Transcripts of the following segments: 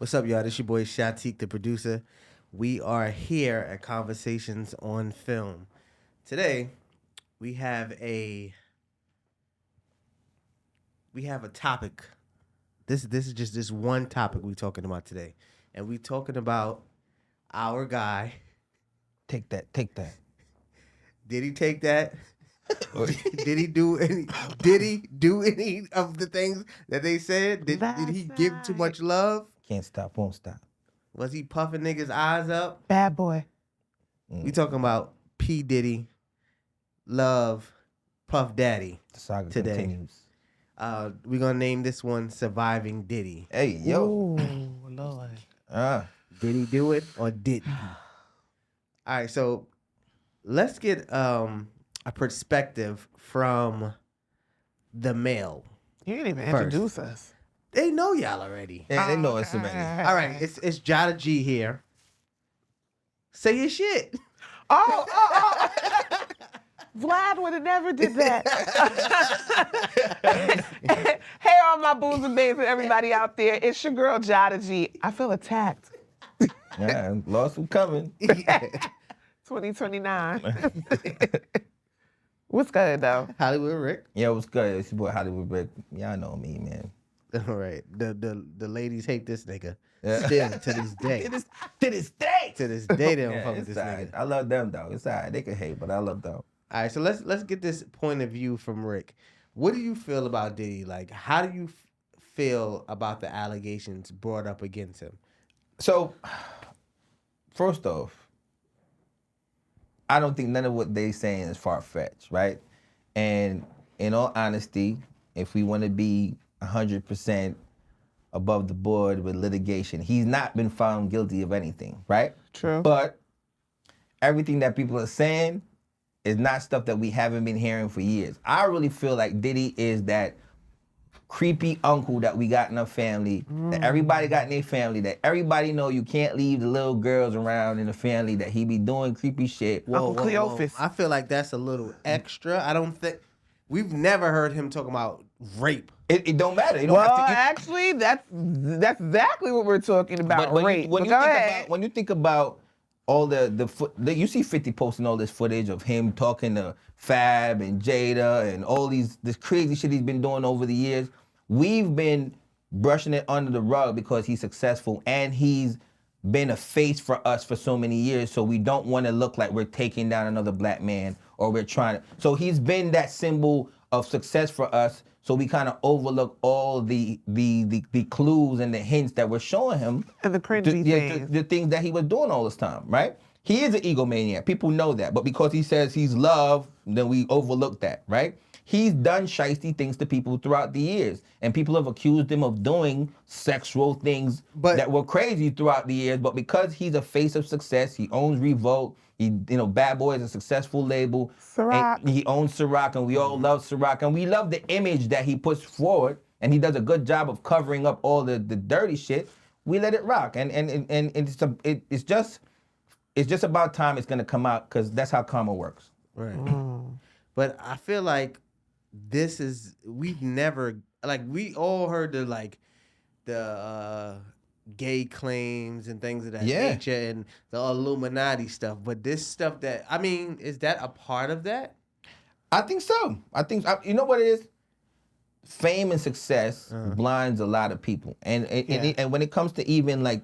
What's up, y'all? This your boy Shatek, the producer. We are here at Conversations on Film. Today, we have a topic. This is just this one topic we talking about today, and we talking about our guy. Take that. Take that. Did he take that? Did he do any? Did he do any of the things that they said? Did he give too much love? Can't stop, won't stop. Was he puffing niggas' eyes up? Bad boy. We talking about P. Diddy, Love, Puff Daddy. The saga today. continues. We're gonna name this one "Surviving Diddy." Hey, yo. Ooh, Lord. Did he do it or didn't he? All right, so let's get a perspective from the male. You didn't even First. introduce us. They know y'all already. Yeah, they know it's already. All right, it's Jada G here. Say your shit. Oh. Vlad would have never did that. Hey, all my boos and babes and everybody out there. It's your girl, Jada G. I feel attacked. Yeah, lawsuit coming. 2029. What's good, though? Hollywood Rick. Yeah, what's good? It's your boy Hollywood Rick. Y'all know me, man. All right, the ladies hate this nigga. Yeah. Still to this day. To this day. To this day, they don't Yeah, fuck with it's this all right. nigga. I love them, though. It's all right. They can hate, but I love them. All right, so let's get this point of view from Rick. What do you feel about Diddy? Like, how do you feel about the allegations brought up against him? So, first off, I don't think none of what they saying is far-fetched, right? And in all honesty, if we want to be 100% above the board with litigation, he's not been found guilty of anything, right? True. But everything that people are saying is not stuff that we haven't been hearing for years. I really feel like Diddy is that creepy uncle that we got in our family, that everybody got in their family, that everybody know you can't leave the little girls around in the family, that he be doing creepy shit. Uncle Cleophas. I feel like that's a little extra. I don't think we've never heard him talk about rape. It don't matter. You don't Well, have to, actually, that's exactly what we're talking about, rape. when But you go think ahead. about when you think about all you see 50 posting all this footage of him talking to Fab and Jada and all this crazy shit he's been doing over the years. We've been brushing it under the rug because he's successful and he's been a face for us for so many years, so we don't want to look like we're taking down another black man or we're trying to. So he's been that symbol of success for us, so we kind of overlook all the clues and the hints that we're showing him. And the cringy things. The things that he was doing all this time, right? He is an egomaniac. People know that. But because he says he's love, then we overlook that, right? He's done shiesty things to people throughout the years. And people have accused him of doing sexual things that were crazy throughout the years. But because he's a face of success, he owns Revolt. Bad Boy is a successful label. Ciroc. And he owns Ciroc, and we all love Ciroc. And we love the image that he puts forward. And he does a good job of covering up all the dirty shit. We let it rock. And it's just about time it's gonna come out, because that's how karma works. Right. But I feel like we've never, like, we all heard the gay claims and things of that nature and the Illuminati stuff. But this stuff is that a part of that? I think so. You know what it is? Fame and success blinds a lot of people. And when it comes to even like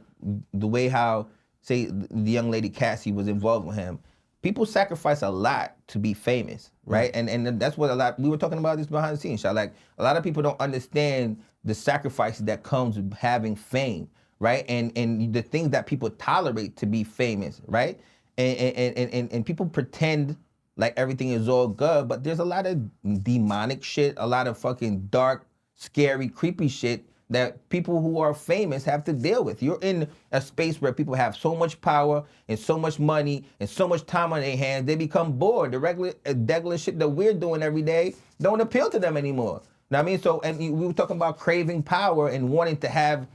the way how, say, the young lady Cassie was involved with him, people sacrifice a lot to be famous, right? And that's what we were talking about this behind the scenes, Shot. Like, a lot of people don't understand the sacrifices that comes with having fame, right? And the things that people tolerate to be famous, right? And people pretend like everything is all good, but there's a lot of demonic shit, a lot of fucking dark, scary, creepy shit that people who are famous have to deal with. You're in a space where people have so much power and so much money and so much time on their hands, they become bored. The regular shit that we're doing every day don't appeal to them anymore. You know what I mean? So, and we were talking about craving power and wanting to have,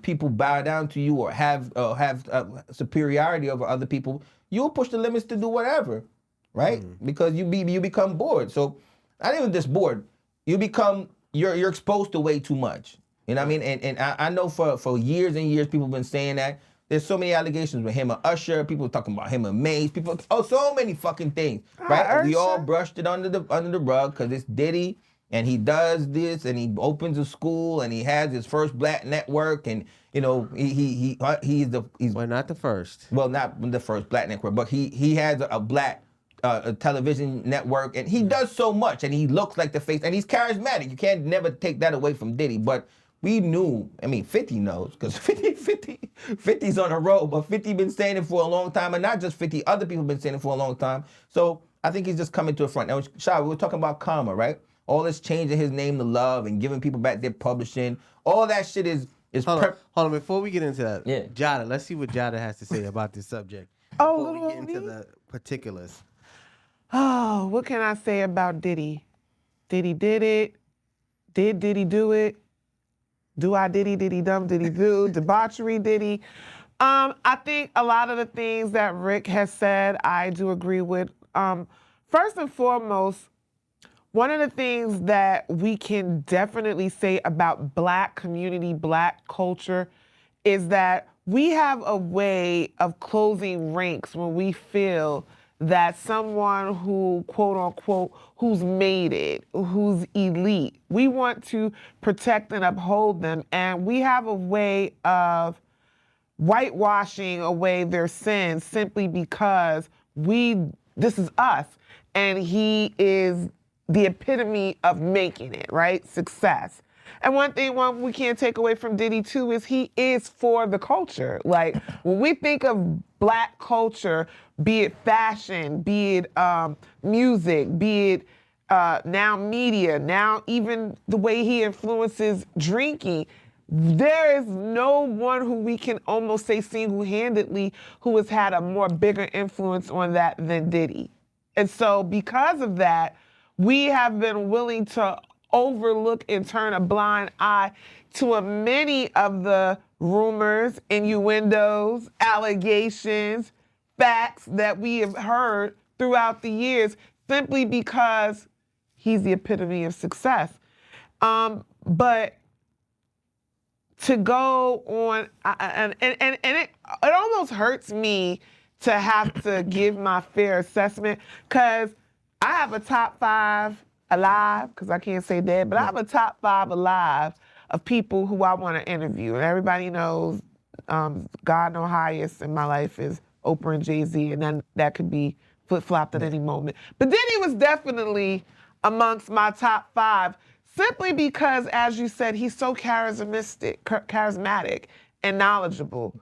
people bow down to you or have superiority over other people. You'll push the limits to do whatever, right? Because you become bored. So, not even just bored. You're exposed to way too much. You know what I mean? And I know for years and years people have been saying that. There's so many allegations with him and Usher. People talking about him and Maze. People, so many fucking things, right? And we all Usher. brushed it under the rug because it's Diddy, and he does this, and he opens a school, and he has his first black network, and you know he's Well, not the first. well, not the first black network, but he has a black a television network, and he does so much, and he looks like the face, and he's charismatic. You can't never take that away from Diddy, but we knew, I mean, 50 knows, because 50's on the road, but 50 been saying it for a long time, and not just 50, other people been saying it for a long time. So I think he's just coming to the front. Now, Shah, we were talking about karma, right? All this changing his name to Love and giving people back their publishing, all that shit is Hold on, before we get into that, Yeah. Jada, let's see what Jada has to say about this subject. Oh, Before little we get into me? the particulars. Oh, what can I say about Diddy? Diddy did it. Did Diddy do it? Do I Diddy, Diddy dumb, Diddy do? Debauchery Diddy. I think a lot of the things that Rick has said, I do agree with. First and foremost, one of the things that we can definitely say about Black community, Black culture, is that we have a way of closing ranks when we feel that someone who, quote unquote, who's made it, who's elite, we want to protect and uphold them. And we have a way of whitewashing away their sins simply because this is us. And he is the epitome of making it, right? Success. And one we can't take away from Diddy too is he is for the culture. Like when we think of Black culture, be it fashion, be it music, be it now media, now even the way he influences drinking, there is no one who we can almost say single-handedly who has had a more bigger influence on that than Diddy. And so because of that, we have been willing to overlook and turn a blind eye to many of the rumors, innuendos, allegations, facts that we have heard throughout the years simply because he's the epitome of success. But to go on, and it almost hurts me to have to give my fair assessment because I have a top 5 alive, because I can't say dead, but I have a top 5 alive of people who I want to interview. And everybody knows God know highest in my life is Oprah and Jay-Z, and then that could be flip-flopped at any moment. But Diddy was definitely amongst my top 5, simply because, as you said, he's so charismatic and knowledgeable.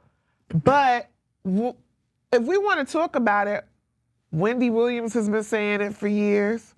But if we want to talk about it, Wendy Williams has been saying it for years.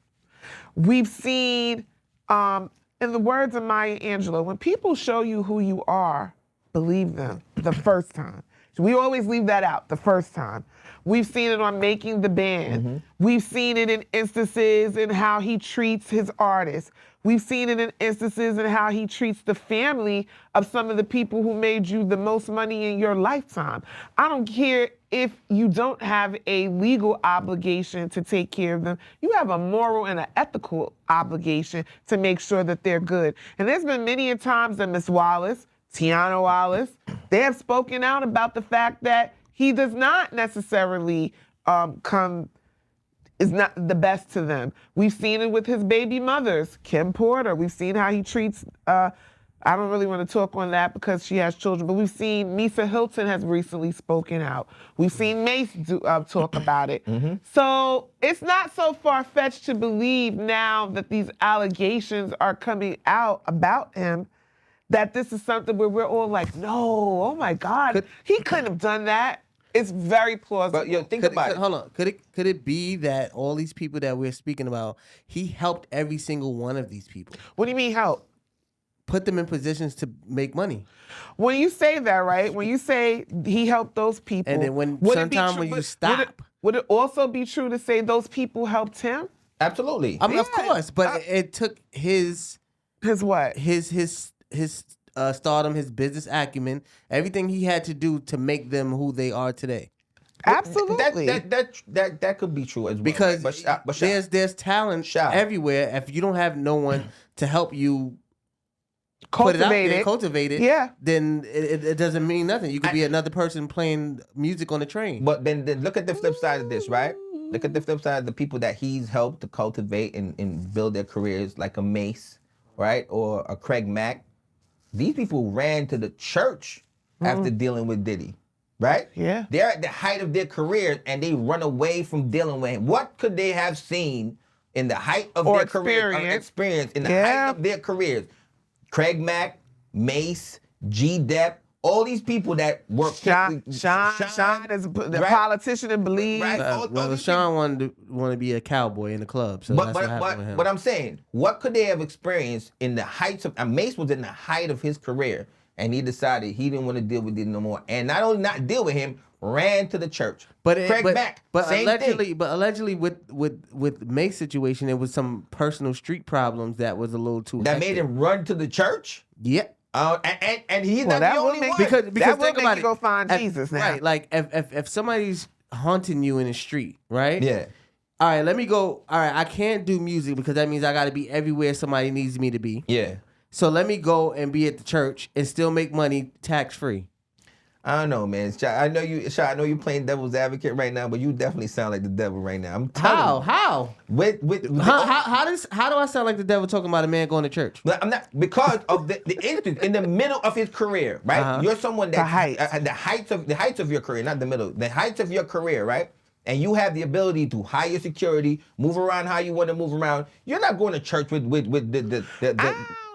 We've seen, in the words of Maya Angelou, when people show you who you are, believe them the first time. So we always leave that out, the first time. We've seen it on Making the Band. Mm-hmm. We've seen it in instances in how he treats his artists. We've seen it in instances in how he treats the family of some of the people who made you the most money in your lifetime. I don't care if you don't have a legal obligation to take care of them. You have a moral and an ethical obligation to make sure that they're good. And there's been many a times that Miss Wallace, Tiana Wallace, they have spoken out about the fact that he does not necessarily is not the best to them. We've seen it with his baby mothers, Kim Porter. We've seen how he treats, I don't really want to talk on that because she has children, but we've seen Misa Hilton has recently spoken out. We've seen Mace talk about it. Mm-hmm. So it's not so far-fetched to believe now that these allegations are coming out about him that this is something where we're all like, no, oh my God, he couldn't have done that. It's very plausible. But think about it. Hold on. Could it be that all these people that we're speaking about, he helped every single one of these people? What do you mean help? Put them in positions to make money. When you say that, right? When you say he helped those people, and then when you stop, would it also be true to say those people helped him? Absolutely. I mean, of course, but it took his what? His stardom, his business acumen, everything he had to do to make them who they are today. Absolutely. That could be true as well. Because but there's talent everywhere. If you don't have no one to help you put it out Cultivate there, it. cultivate it, Yeah. then it doesn't mean nothing. You could be another person playing music on the train. But then look at the flip side of this, right? Look at the flip side of the people that he's helped to cultivate and build their careers, like a Mace, right? Or a Craig Mack. These people ran to the church after dealing with Diddy, right? Yeah. They're at the height of their career and they run away from dealing with him. What could they have seen in the height of Or their career, experience in the height of their careers? Craig Mack, Mace, G-Dep, all these people that work. Sean is the politician and believe. Right. Well, Sean wanted to be a cowboy in the club, so that's what happened with him. But I'm saying, what could they have experienced in the heights of? And Mace was in the height of his career, and he decided he didn't want to deal with it no more. And not only not deal with him, ran to the church. Craig Mack, same thing. But allegedly, with Mace's situation, it was some personal street problems that was a little too. That made him run to the church. Yep. And he's not the only one. Because that think about you go find Jesus now. Right, like if somebody's haunting you in the street, right? Yeah. All right, let me go. All right, I can't do music because that means I got to be everywhere somebody needs me to be. Yeah. So let me go and be at the church and still make money tax free. I don't know, man. I know you're playing devil's advocate right now, but you definitely sound like the devil right now. I'm telling you. How? How do I sound like the devil talking about a man going to church? I'm not, because of the instance in the middle of his career, right? You're someone that the heights of your career, not the middle, the heights of your career, right? And you have the ability to hire security, move around how you want to move around. You're not going to church with the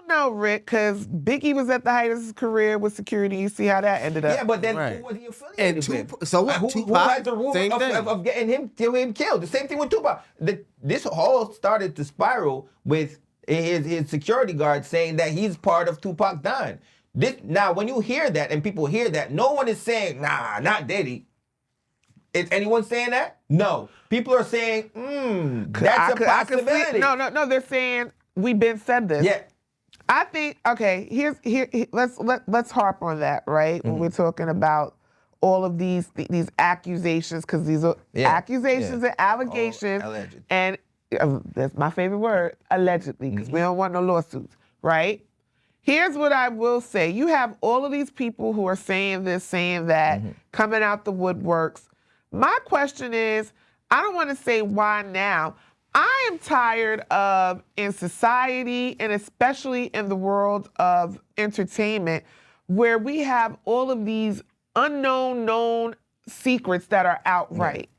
No, Rick, because Biggie was at the height of his career with security. You see how that ended up. Yeah, but then who was he affiliated with? So what? Who has the rumor of getting him killed? The same thing with Tupac. This all started to spiral with his security guard saying that he's part of Tupac dying. Now, when you hear that and people hear that, no one is saying, nah, not Diddy. Is anyone saying that? No. People are saying, that's a possibility. No, they're saying, we've been said this. Yeah. I think, okay, let's harp on that, right? When we're talking about all of these accusations, because these are accusations and allegations. Alleged. And that's my favorite word, allegedly, because we don't want no lawsuits, right? Here's what I will say. You have all of these people who are saying this, saying that, coming out the woodworks. My question is, I don't want to say why now. I am tired of, in society and especially in the world of entertainment, where we have all of these known secrets that are outright.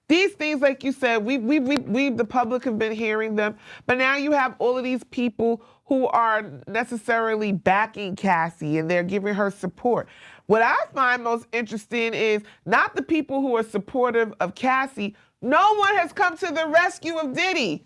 These things, like you said, we the public have been hearing them, but now you have all of these people who are necessarily backing Cassie and they're giving her support. What I find most interesting is not the people who are supportive of Cassie. No one has come to the rescue of Diddy.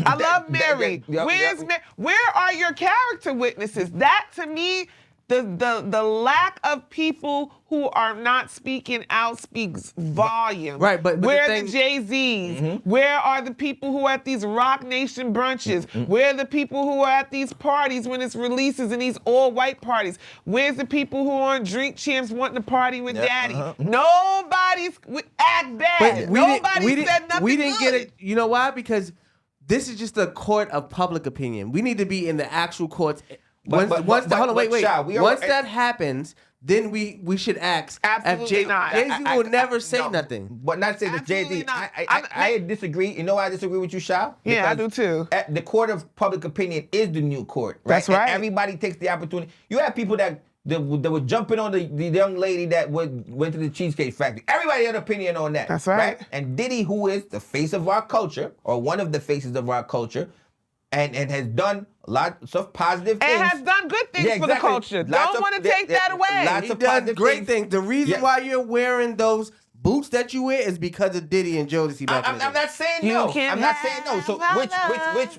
I love Mary. Where are your character witnesses? That, to me, the lack of people who are not speaking out speaks volume. Right, but where are the Jay-Z's? Where are the people who are at these Rock Nation brunches? Where are the people who are at these parties when it's releases and these all-white parties? Where's the people who are on Drink Champs wanting to party with Daddy? Nobody's act bad. Nobody said nothing We didn't good. get it. You know why? Because this is just a court of public opinion. We need to be in the actual courts. Once that happens, then we should ask. Absolutely not. Jay-Z will never say nothing. But not saying that Jay-Z. I disagree. You know why I disagree with you, Sha? Yeah, I do too. The court of public opinion is the new court. Right? That's right. And everybody takes the opportunity. You have people that were jumping on the young lady that went to the Cheesecake Factory. Everybody had an opinion on that. That's right. And Diddy, who is the face of our culture, or one of the faces of our culture, and has done lots of positive things. And has done good things for the culture. Don't want to take that away. He done great things. The reason why you're wearing those boots that you wear is because of Diddy and Jodeci back in the day. I'm not saying no. I'm not saying no. So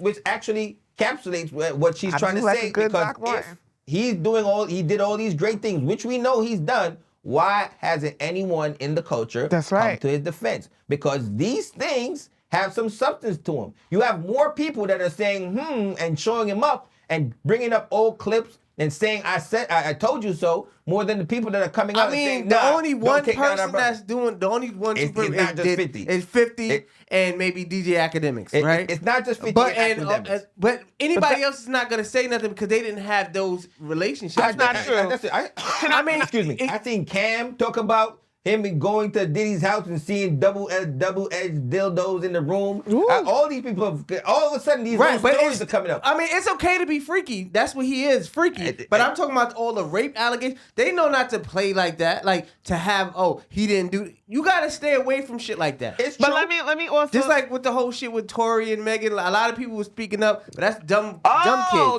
which actually encapsulates what she's trying to say, because if he did all these great things, which we know he's done, why hasn't anyone in the culture come to his defense? Because these things have some substance to them. You have more people that are saying and showing him up, and bringing up old clips and saying I told you so more than the people that are coming out. I mean, and saying, the nah, only don't one take down our person brother. that's doing the only one It's super not just 50. Is 50 and maybe DJ Academics, right? It's not just 50 but academics. but anybody else is not gonna say nothing because they didn't have those relationships. That's not true. I mean, excuse me. I seen Cam talk about him going to Diddy's house and seeing double-edged dildos in the room. All these people, all of a sudden, these stories are coming up. I mean, it's okay to be freaky. That's what he is, freaky. But I'm talking about all the rape allegations. They know not to play like that. Like to have, he didn't do. You gotta stay away from shit like that. It's But true. let me also Just like with the whole shit with Tory and Megan, a lot of people were speaking up, but that's dumb kids. No.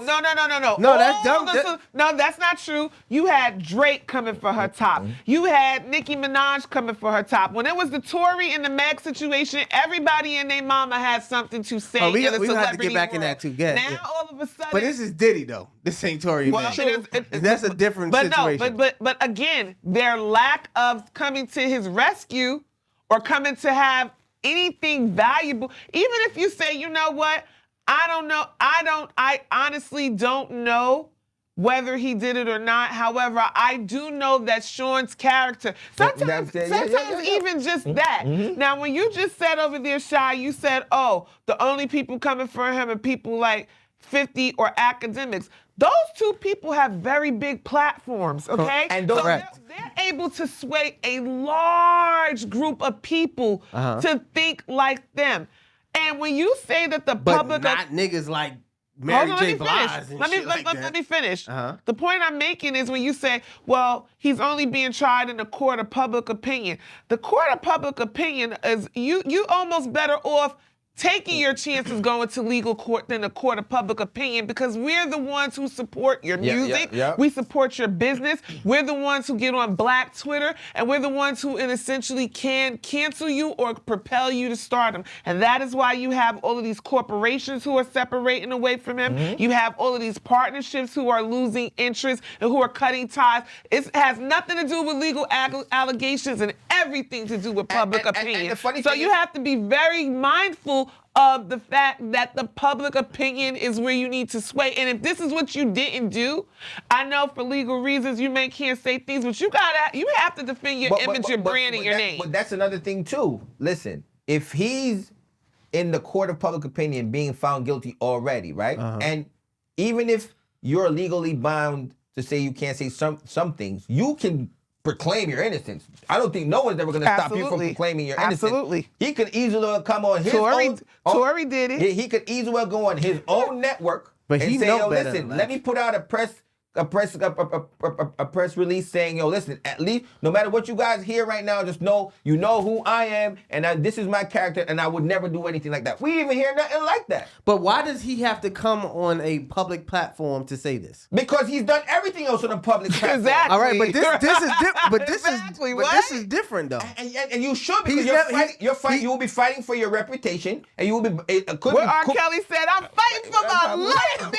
No, that's dumb. No, that's not true. You had Drake coming for her top. You had Nicki Minaj coming for her top. When it was the Tory and the Meg situation, everybody and their mama had something to say. We in the have to get back in world. that too. Now all of a sudden, But this is Diddy though. This ain't Tory and Megan. That's a different situation. But again, their lack of coming to his rescue or coming to have anything valuable, even if you say, you know what, I honestly don't know whether he did it or not. However, I do know that Sean's character, sometimes even just that. Now, when you just said over there, Shy, you said, the only people coming for him are people like 50 or academics. Those two people have very big platforms, okay? And they're able to sway a large group of people to think like them. And when you say that the public... But not niggas like Mary J. Blige and shit like that. Let me finish. The point I'm making is when you say, well, he's only being tried in the court of public opinion. The court of public opinion is you almost better off taking your chances going to legal court than a court of public opinion, because we're the ones who support your music. We support your business. We're the ones who get on Black Twitter, and we're the ones who essentially can cancel you or propel you to stardom. And that is why you have all of these corporations who are separating away from him. You have all of these partnerships who are losing interest and who are cutting ties. It has nothing to do with legal allegations and everything to do with public opinion. So you have to be very mindful of the fact that the public opinion is where you need to sway. And if this is what you didn't do, I know for legal reasons you can't say things, but you have to defend your image, your brand, and your name. But that's another thing too. Listen, if he's in the court of public opinion being found guilty already, right? And even if you're legally bound to say you can't say some things, you can proclaim your innocence. I don't think no one's ever going to stop you from proclaiming your innocence. Absolutely. He could easily come on his own. Tory did it. He could easily go on his own network and say, "Yo, listen, let me put out a press release saying, yo, listen, at least no matter what you guys hear right now, just know you know who I am, and this is my character, and I would never do anything like that." We even hear nothing like that. But why does he have to come on a public platform to say this? Because he's done everything else on a public platform. Exactly. All right, but this is different though. And you should, because you will be fighting for your reputation, and you will be. What R. Kelly said, "I'm fighting for my life, man.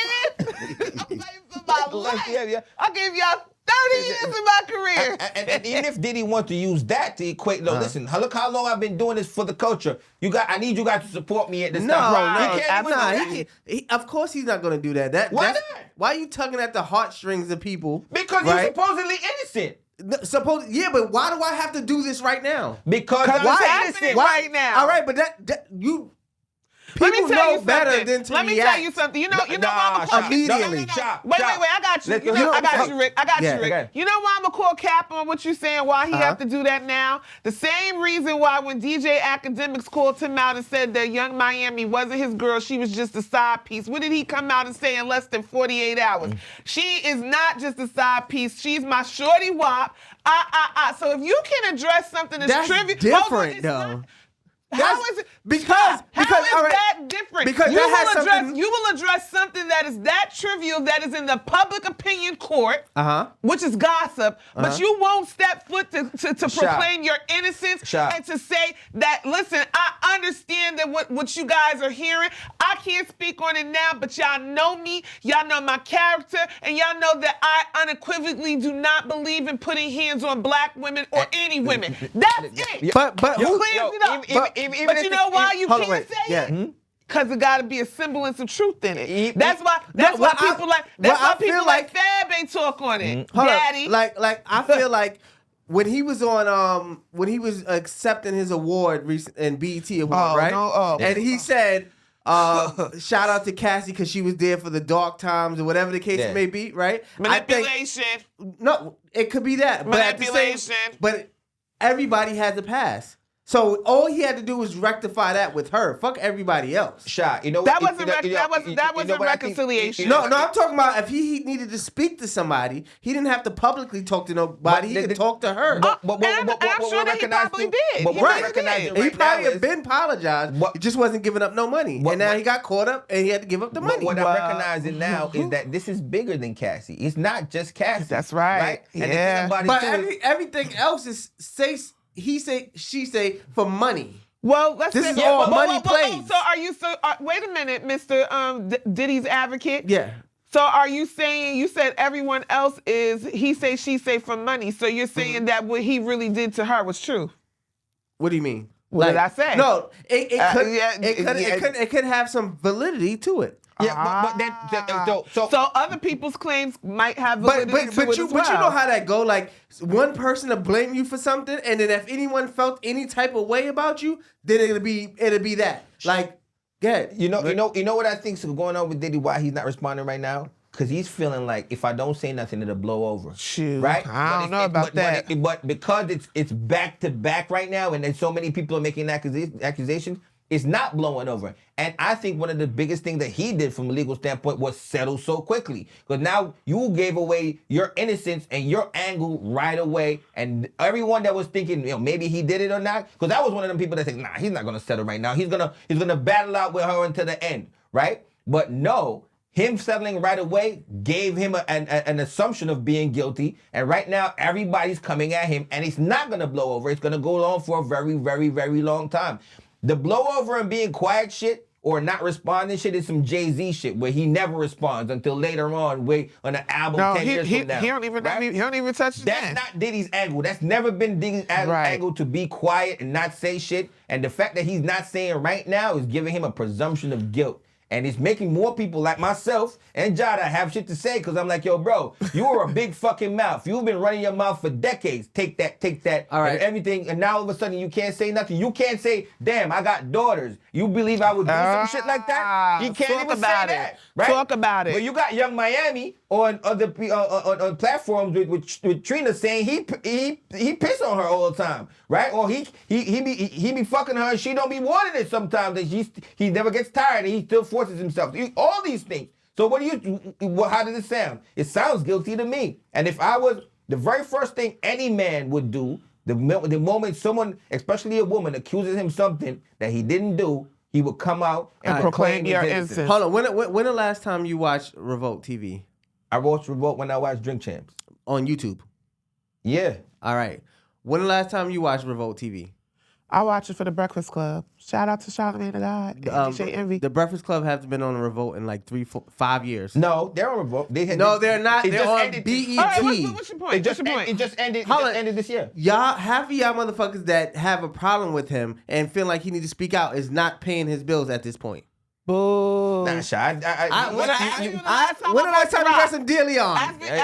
I'm fighting for my life. I gave y'all 30 years of my career." And even if Diddy wants to use that to equate, listen, look how long I've been doing this for the culture. I need you guys to support me at this time. Of course he's not going to do that. Why not? Why are you tugging at the heartstrings of people? Because you're supposedly innocent. But why do I have to do this right now? Because it's happening right now. All right, but you. Let me tell you better something. than to Let me react. tell you something. You know why I'm immediately. Wait, I got you. I got you, Rick. Okay. You know why I'm gonna call cap on what you're saying? Why he have to do that now? The same reason why when DJ Academics called him out and said that Young Miami wasn't his girl, she was just a side piece. What did he come out and say in less than 48 hours? She is not just a side piece. She's my shorty wop. So if you can address something that's trivial, different though. How is it? Because that different? Because you will address something that is that trivial, that is in the public opinion court, which is gossip, but you won't step foot to proclaim your innocence and to say that, listen, I understand that what you guys are hearing. I can't speak on it now, but y'all know me, y'all know my character, and y'all know that I unequivocally do not believe in putting hands on black women or any women. That's it. But you know why you can't say it? Because it got to be a semblance of truth in it. That's why people like Fab ain't talk on it. Daddy. Like I feel like when he was on when he was accepting his award in BET Award, right? And he said shout out to Cassie because she was there for the dark times or whatever the case may be, right? Manipulation. No, it could be that. Manipulation. But everybody has a past. So all he had to do was rectify that with her. Fuck everybody else. Shot. You know that wasn't reconciliation. No, I'm talking about if he needed to speak to somebody, he didn't have to publicly talk to nobody. He could talk to her. And I'm sure that he probably did. He probably been apologized. He just wasn't giving up no money. And now he got caught up and he had to give up the money. What I'm recognizing now is that this is bigger than Cassie. It's not just Cassie. That's right. Yeah. But everything else is he say, she say for money. Well, this is all money plays. So are you? Wait a minute, Mr. Diddy's advocate. Yeah. So are you saying you said everyone else is he say she say for money? So you're saying that what he really did to her was true? What do you mean? What did I say? No, it could have some validity to it. Yeah, but then so other people's claims might have validity to it as well. But you know how that go. Like one person to blame you for something, and then if anyone felt any type of way about you, then it'll be that. Like, yeah. You know what I think's going on with Diddy? Why he's not responding right now? Because he's feeling like if I don't say nothing, it'll blow over. Shoot, right? I don't know about that. But because it's back to back right now, and then so many people are making accusations. It's not blowing over. And I think one of the biggest things that he did from a legal standpoint was settle so quickly. Because now you gave away your innocence and your angle right away. And everyone that was thinking, maybe he did it or not. Because I was one of them people that said, nah, he's not going to settle right now. He's gonna battle out with her until the end, right? But no, him settling right away gave him an assumption of being guilty. And right now, everybody's coming at him. And it's not going to blow over. It's going to go on for a very, very, very long time. The blowover and being quiet shit or not responding shit is some Jay-Z shit where he never responds until later on on an album 10 years from now. He don't even touch it. That's not Diddy's angle. That's never been Diddy's angle to be quiet and not say shit. And the fact that he's not saying right now is giving him a presumption of guilt. And it's making more people like myself and Jada have shit to say because I'm like, yo, bro, you are a big fucking mouth. You've been running your mouth for decades. Take that. All right. And everything. And now all of a sudden you can't say nothing. You can't say, damn, I got daughters. You believe I would do some shit like that? You can't even say that. Right? Talk about it. But you got Young Miami on other on platforms with Trina saying he piss on her all the time, right? Or he be fucking her and she don't be wanting it sometimes. And he never gets tired and he still forces himself. All these things. So how does it sound? It sounds guilty to me. And if I was the very first thing any man would do, the moment someone, especially a woman, accuses him something that he didn't do, he would come out and proclaim your innocence. Hold on. When the last time you watched Revolt TV? I watched Revolt when I watched Drink Champs. On YouTube? Yeah. All right. When the last time you watched Revolt TV? I watch it for the Breakfast Club. Shout out to Charlamagne the God and DJ Envy. The Breakfast Club hasn't been on a Revolt in like 5 years. No, they're on Revolt. They're not. They're on BET. All right, what's your point? It just ended this year. Half of y'all motherfuckers that have a problem with him and feel like he need to speak out is not paying his bills at this point. Boo. Nah, Shy. When the last time you got some Dilly on? He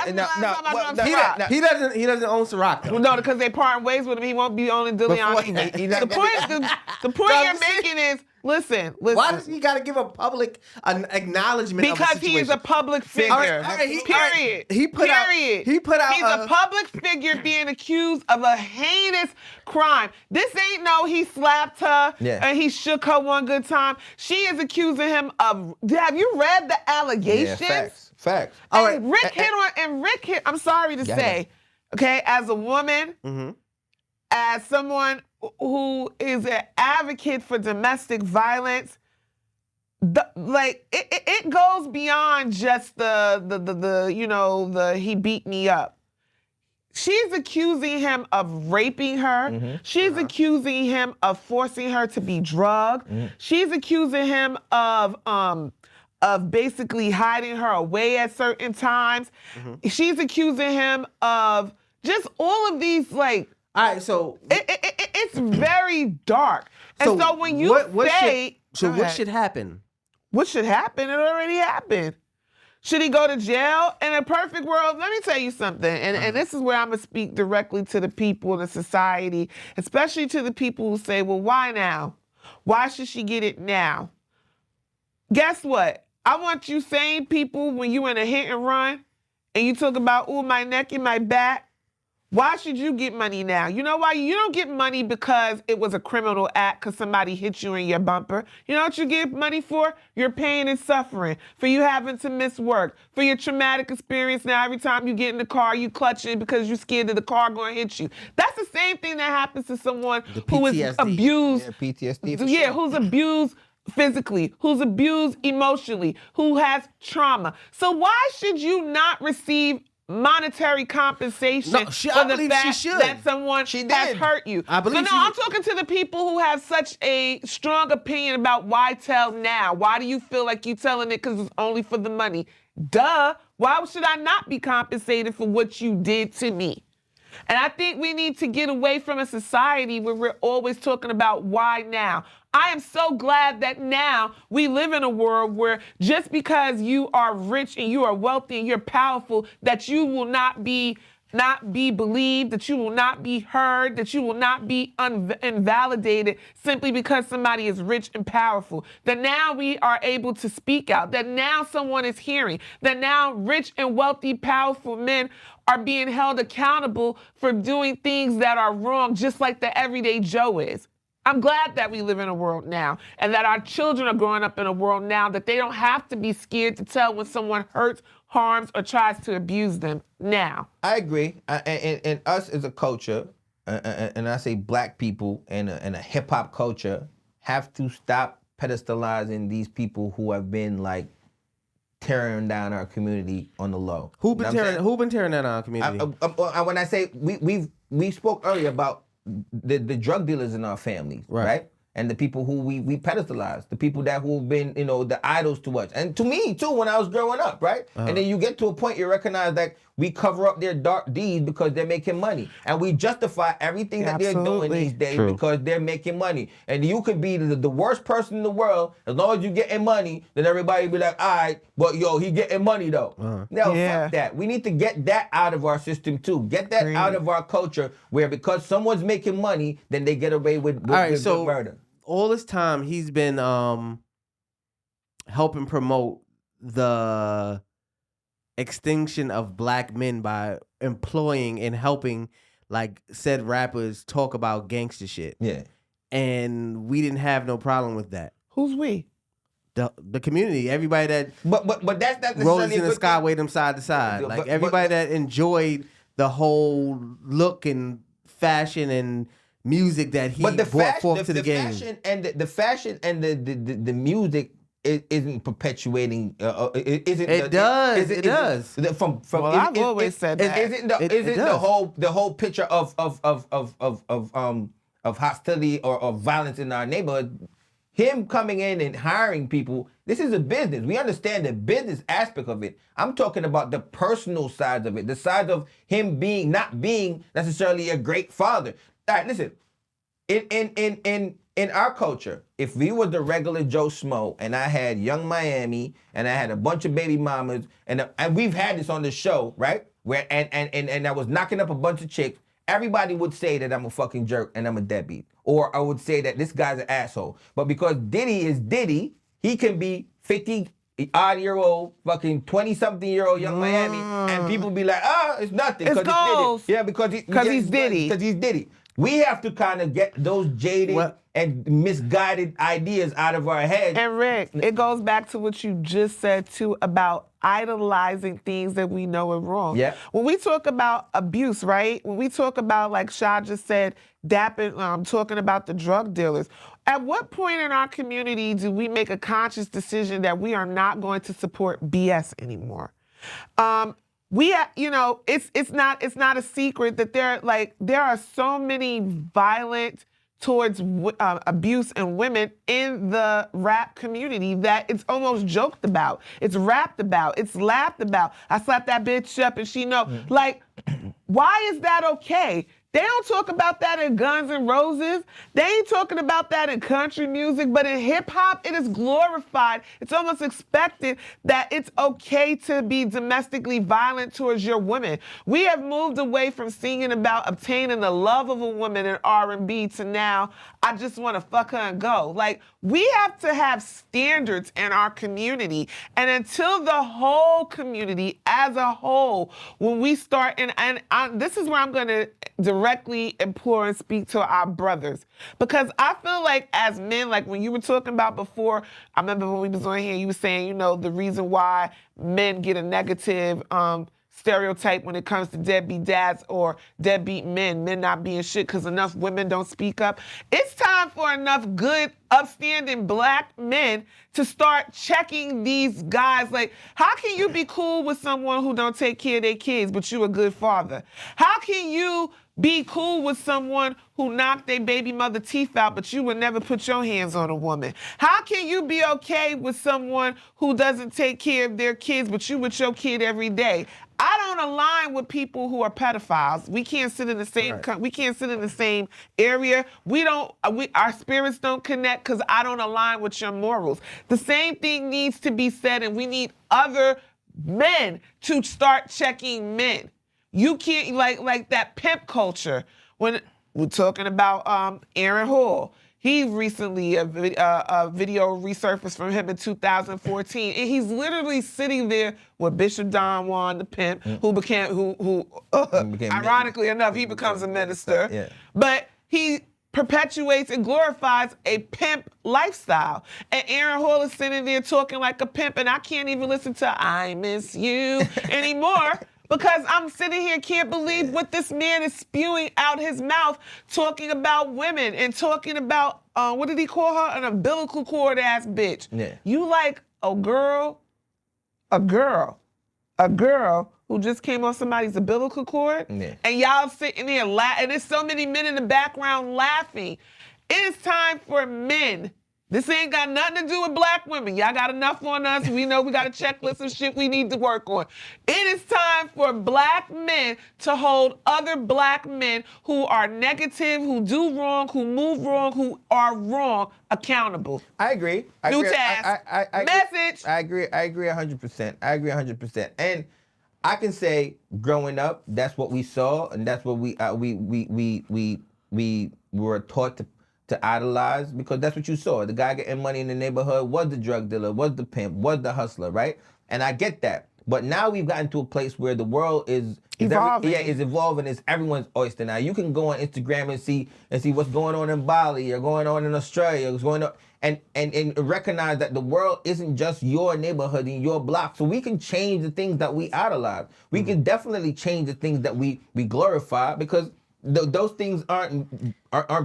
doesn't own Ciroc. No, because they parting ways with him. He won't be owning Dilly on. The point you're making is, listen. Why does he got to give a public acknowledgement? Because he is a public figure. Period. He put out. He's a public figure being accused of a heinous crime. This ain't he slapped her and he shook her one good time. She is accusing him of. Have you read the allegations? Yeah, facts. All right. Rick hit. I'm sorry to say, okay, as a woman, as someone who is an advocate for domestic violence, it goes beyond just the he beat me up. She's accusing him of raping her. Mm-hmm. She's accusing him of forcing her to be drugged. Mm-hmm. She's accusing him of basically hiding her away at certain times. Mm-hmm. She's accusing him of just all of these All right, so it's very dark. And so when you So what should happen? What should happen? It already happened. Should he go to jail? In a perfect world, let me tell you something. And this is where I'm going to speak directly to the people in the society, especially to the people who say, well, why now? Why should she get it now? Guess what? I want you sane people, when you in a hit and run and you talk about, ooh, my neck and my back, why should you get money now? You know why? You don't get money because it was a criminal act because somebody hit you in your bumper. You know what you get money for? Your pain and suffering, for you having to miss work, for your traumatic experience. Now, every time you get in the car, you clutch it because you're scared that the car going to hit you. That's the same thing that happens to someone who is abused. Yeah, PTSD. Yeah, who's abused physically, who's abused emotionally, who has trauma. So why should you not receive monetary compensation for the fact that someone has hurt you? I believe I'm talking to the people who have such a strong opinion about why tell now. Why do you feel like you telling it because it's only for the money? Duh. Why should I not be compensated for what you did to me? And I think we need to get away from a society where we're always talking about why now. I am so glad that now we live in a world where just because you are rich and you are wealthy and you're powerful, that you will not be believed, that you will not be heard, that you will not be invalidated simply because somebody is rich and powerful. That now we are able to speak out, that now someone is hearing, that now rich and wealthy, powerful men are being held accountable for doing things that are wrong, just like the everyday Joe is. I'm glad that we live in a world now and that our children are growing up in a world now that they don't have to be scared to tell when someone hurts, harms, or tries to abuse them now. I agree. And us as a culture, and I say black people and a hip hop culture, have to stop pedestalizing these people who have been like tearing down our community on the low. Who been tearing down our community? When I say we spoke earlier about the drug dealers in our families, right? And the people who we pedestalize, the people who've been, the idols to us. And to me, too, when I was growing up, right? And then you get to a point you recognize that we cover up their dark deeds because they're making money. And we justify everything that they're doing these days because they're making money. And you could be the worst person in the world, as long as you're getting money, then everybody be like, all right, but yo, he getting money though. Fuck that. We need to get that out of our system too. Get that out of our culture where because someone's making money, then they get away with murder. All this time he's been helping promote the extinction of black men by employing and helping like said rappers talk about gangster shit. Yeah. And we didn't have no problem with that. Who's we? The community, everybody that but that's not roses in the sky, wave them side to side. Like everybody that enjoyed the whole look and fashion and music that he brought forth to the game. The fashion and the music isn't perpetuating. It does. I've always said that. Isn't the whole picture of hostility or violence in our neighborhood? Him coming in and hiring people, this is a business. We understand the business aspect of it. I'm talking about the personal side of it, the side of him not being necessarily a great father. All right, listen. In our culture, if we were the regular Joe Schmo and I had Young Miami and I had a bunch of baby mamas and we've had this on the show, right? Where and I was knocking up a bunch of chicks, everybody would say that I'm a fucking jerk and I'm a deadbeat. Or I would say that this guy's an asshole. But because Diddy is Diddy, he can be 50-odd-year-old, fucking 20-something-year-old Young Miami, and people be like, it's nothing. It's goals. Yeah, because he's Diddy. Because he's Diddy. We have to kind of get those jaded and misguided ideas out of our heads. And Rick, it goes back to what you just said too about idolizing things that we know are wrong. Yeah. When we talk about abuse, right? When we talk about, like Shah just said, talking about the drug dealers. At what point in our community do we make a conscious decision that we are not going to support BS anymore? It's not a secret that there are so many violent towards abuse and women in the rap community that it's almost joked about. It's rapped about. It's laughed about. I slapped that bitch up and she know. Like, why is that okay? They don't talk about that in Guns N' Roses. They ain't talking about that in country music, but in hip hop, it is glorified. It's almost expected that it's okay to be domestically violent towards your women. We have moved away from singing about obtaining the love of a woman in R&B to now, I just want to fuck her and go. Like, we have to have standards in our community. And until the whole community as a whole, when we start, this is where I'm going to directly implore and speak to our brothers. Because I feel like as men, like when you were talking about before, I remember when we was on here, you were saying, you know, the reason why men get a negative stereotype when it comes to deadbeat dads or deadbeat men not being shit because enough women don't speak up. It's time for enough good, upstanding black men to start checking these guys. Like, how can you be cool with someone who don't take care of their kids, but you a good father? How can you be cool with someone who knocked their baby mother teeth out, but you would never put your hands on a woman? How can you be okay with someone who doesn't take care of their kids, but you with your kid every day? I don't align with people who are pedophiles. We can't sit in the same. Right. We can't sit in the same area. Our spirits don't connect because I don't align with your morals. The same thing needs to be said, and we need other men to start checking men. You can't like that pimp culture. When we're talking about Aaron Hall. He recently, a video resurfaced from him in 2014, and he's literally sitting there with Bishop Don Juan, the pimp, who ironically enough, he becomes a minister. Yeah. But he perpetuates and glorifies a pimp lifestyle. And Aaron Hall is sitting there talking like a pimp, and I can't even listen to I Miss You anymore. Because I'm sitting here, can't believe what this man is spewing out his mouth, talking about women and talking about, what did he call her? An umbilical cord ass bitch. Yeah. You like a girl who just came on somebody's umbilical cord? Yeah. And y'all sitting there laughing, and there's so many men in the background laughing. It is time for men. This ain't got nothing to do with black women. Y'all got enough on us. We know we got a checklist of shit we need to work on. It is time for black men to hold other black men who are negative, who do wrong, who move wrong, who are wrong, accountable. I agree. New task. Message. I agree 100%. I agree 100%. And I can say, growing up, that's what we saw, and that's what we were taught to idolize, because that's what you saw. The guy getting money in the neighborhood was the drug dealer, was the pimp, was the hustler, right? And I get that. But now we've gotten to a place where the world is evolving. Is evolving. It's everyone's oyster now. You can go on Instagram and see what's going on in Bali or going on in Australia, what's going on, and recognize that the world isn't just your neighborhood and your block. So we can change the things that we idolize. We can definitely change the things that we glorify, because those things aren't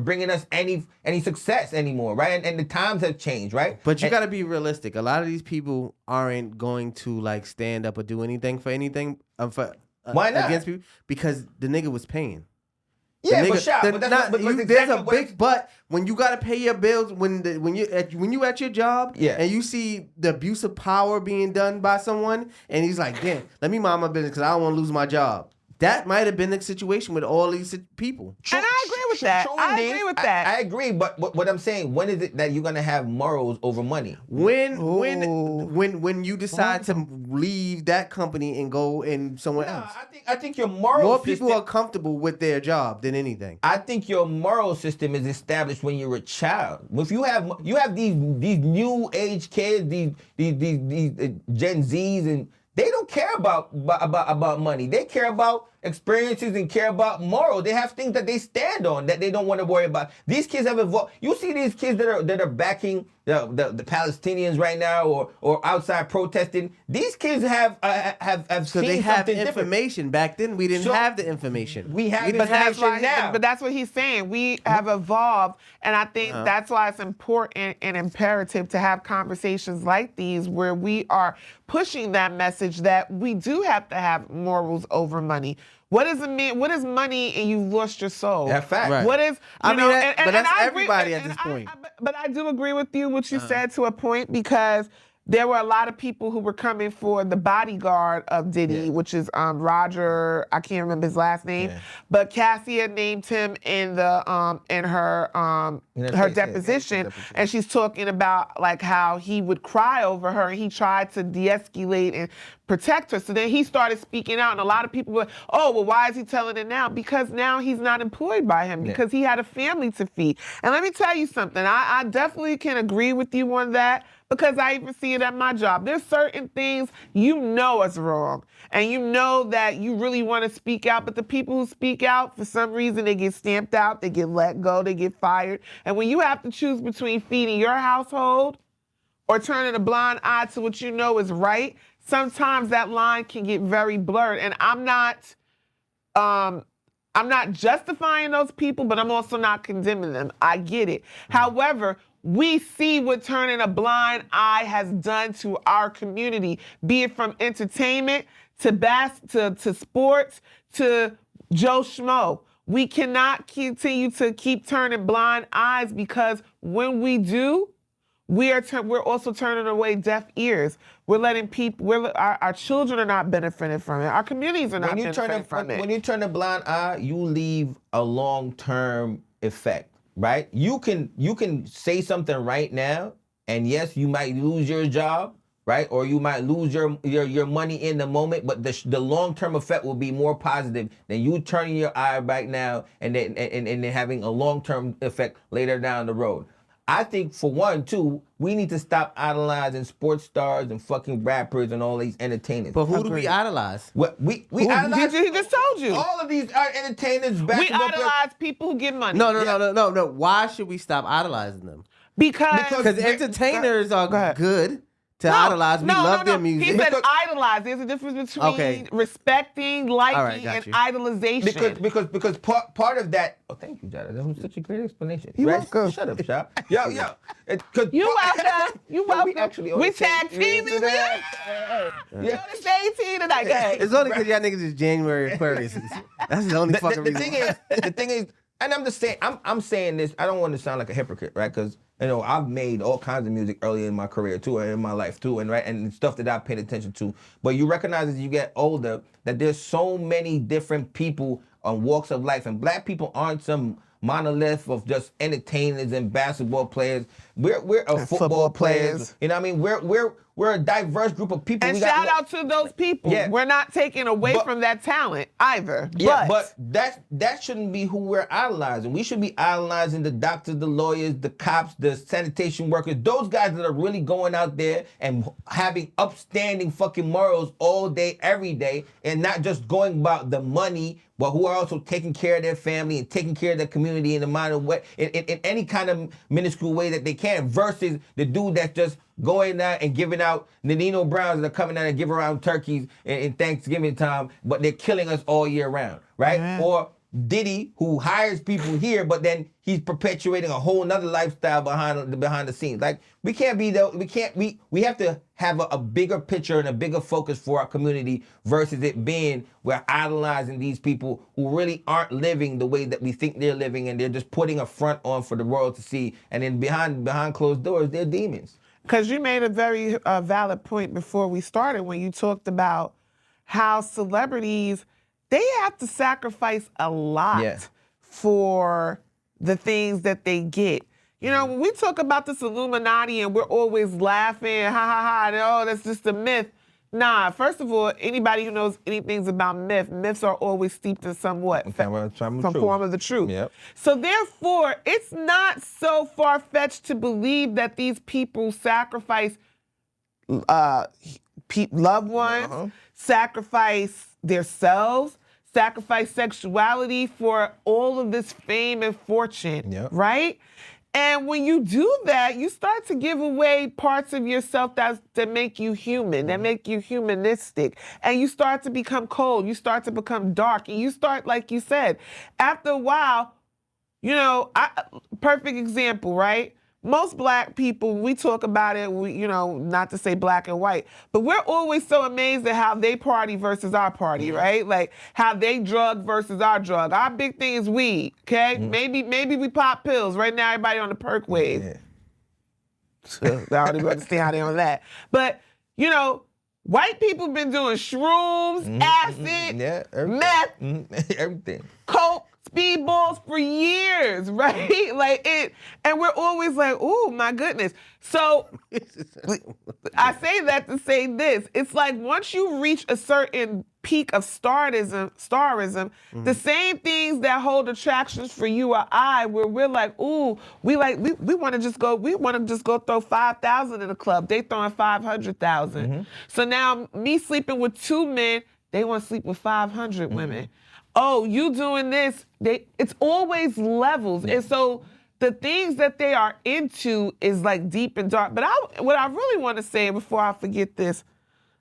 bringing us any success anymore, right? And the times have changed, right? But you got to be realistic. A lot of these people aren't going to like stand up or do anything for anything why not? Against people, because the nigga was paying. Yeah, there's a big but when you got to pay your bills, when you at your job, and you see the abuse of power being done by someone, and he's like, damn, let me mind my business because I don't want to lose my job. That might have been the situation with all these people. And I agree with that. I agree with that. I agree, but what I'm saying, when is it that you're gonna have morals over money? When you decide to leave that company and go in somewhere else. I think your moral more people are comfortable with their job than anything. I think your moral system is established when you're a child. If you have these new age kids, these Gen Zs, and they don't care about money. They care about experiences and care about moral. They have things that they stand on that they don't want to worry about. These kids have evolved. You see these kids that are backing the Palestinians right now or outside protesting. These kids have so seen they have something information. Different. Back then we didn't have the information. We have information now. But that's what he's saying. We have evolved, and I think that's why it's important and imperative to have conversations like these where we are pushing that message that we do have to have morals over money. What does it mean? What is money and you've lost your soul? That's fact. Right. What is? But that's everybody at this point. But I do agree with you what you said to a point, because there were a lot of people who were coming for the bodyguard of Diddy, which is Roger. I can't remember his last name, but Cassie had named him in the in her deposition, and she's talking about like how he would cry over her, and he tried to de-escalate and protect her. So then he started speaking out, and a lot of people were, oh, well, why is he telling it now? Because now he's not employed by him, because he had a family to feed. And let me tell you something, I definitely can agree with you on that, because I even see it at my job. There's certain things you know is wrong, and you know that you really want to speak out, but the people who speak out, for some reason, they get stamped out, they get let go, they get fired. And when you have to choose between feeding your household or turning a blind eye to what you know is right, sometimes that line can get very blurred. And I'm not justifying those people, but I'm also not condemning them. I get it. However, we see what turning a blind eye has done to our community, be it from entertainment to sports to Joe Schmo. We cannot continue to keep turning blind eyes, because when we do, we're also turning away deaf ears. We're letting people, our children are not benefiting from it. Our communities are not benefiting from it. When you turn a blind eye, you leave a long-term effect, right? You can say something right now, and yes, you might lose your job, right? Or you might lose your money in the moment, but the long-term effect will be more positive than you turning your eye right now and then having a long-term effect later down the road. I think, for one, too, we need to stop idolizing sports stars and fucking rappers and all these entertainers. But who do we idolize? What we idolize? He just told you. All of these entertainers. We idolize people who get money. No. Why should we stop idolizing them? Because entertainers are good to idolize. We love their music. He said idolize. There's a difference between respecting, liking, and idolization. Because part of that. Oh, thank you, Jada. That was such a great explanation. You welcome. Shut up, Shop. Yo. You welcome. You welcome. We tag teaming. We on the same team tonight. It's only because y'all niggas is January Aquarius. That's the only fucking reason. The thing is, and I'm just saying, I'm saying this. I don't want to sound like a hypocrite, right? Because I've made all kinds of music early in my career too, and in my life too, and stuff that I paid attention to. But you recognize as you get older that there's so many different people on walks of life, and black people aren't some monolith of just entertainers and basketball players. We're a football players. You know what I mean? We're a diverse group of people. And shout out to those people. Yeah. We're not taking away from that talent either. Yeah, but that shouldn't be who we're idolizing. We should be idolizing the doctors, the lawyers, the cops, the sanitation workers, those guys that are really going out there and having upstanding fucking morals all day, every day, and not just going about the money, but who are also taking care of their family and taking care of their community in a minor way, in any kind of minuscule way that they can, versus the dude that's just going out and giving out the Nino Browns that are coming out and giving around turkeys in Thanksgiving time, but they're killing us all year round, right? Yeah. Or Diddy, who hires people here, but then he's perpetuating a whole nother lifestyle behind the scenes. Like, we can't be we have to have a bigger picture and a bigger focus for our community, versus it being we're idolizing these people who really aren't living the way that we think they're living, and they're just putting a front on for the world to see, and then behind closed doors, they're demons. Because you made a very valid point before we started when you talked about how celebrities, they have to sacrifice a lot for the things that they get. You know, when we talk about this Illuminati and we're always laughing, ha ha ha, and, oh, that's just a myth. Nah, first of all, anybody who knows anything about myths are always steeped in some form of the truth. Yep. So therefore, it's not so far-fetched to believe that these people sacrifice loved ones, sacrifice themselves, sacrifice sexuality for all of this fame and fortune, right? And when you do that, you start to give away parts of yourself that make you human, that make you humanistic. And you start to become cold. You start to become dark. And you start, like you said, after a while, perfect example, right? Most black people, we talk about it, not to say black and white, but we're always so amazed at how they party versus our party, right? Like how they drug versus our drug. Our big thing is weed, okay? Maybe we pop pills. Right now, everybody on the perk wave. I don't even understand how they on that. But, you know, white people been doing shrooms, acid, meth, everything. coke, speedballs for years, right? Like it, and we're always like, oh my goodness. So I say that to say this. It's like once you reach a certain peak of starism, the same things that hold attractions for you or I, where we're like, ooh, we want to just go throw 5,000 in a club. They throwing 500,000. So now me sleeping with 2 men, they want to sleep with 500 women. Oh, you doing this? It's always levels. And so the things that they are into is like deep and dark. But what I really want to say before I forget this,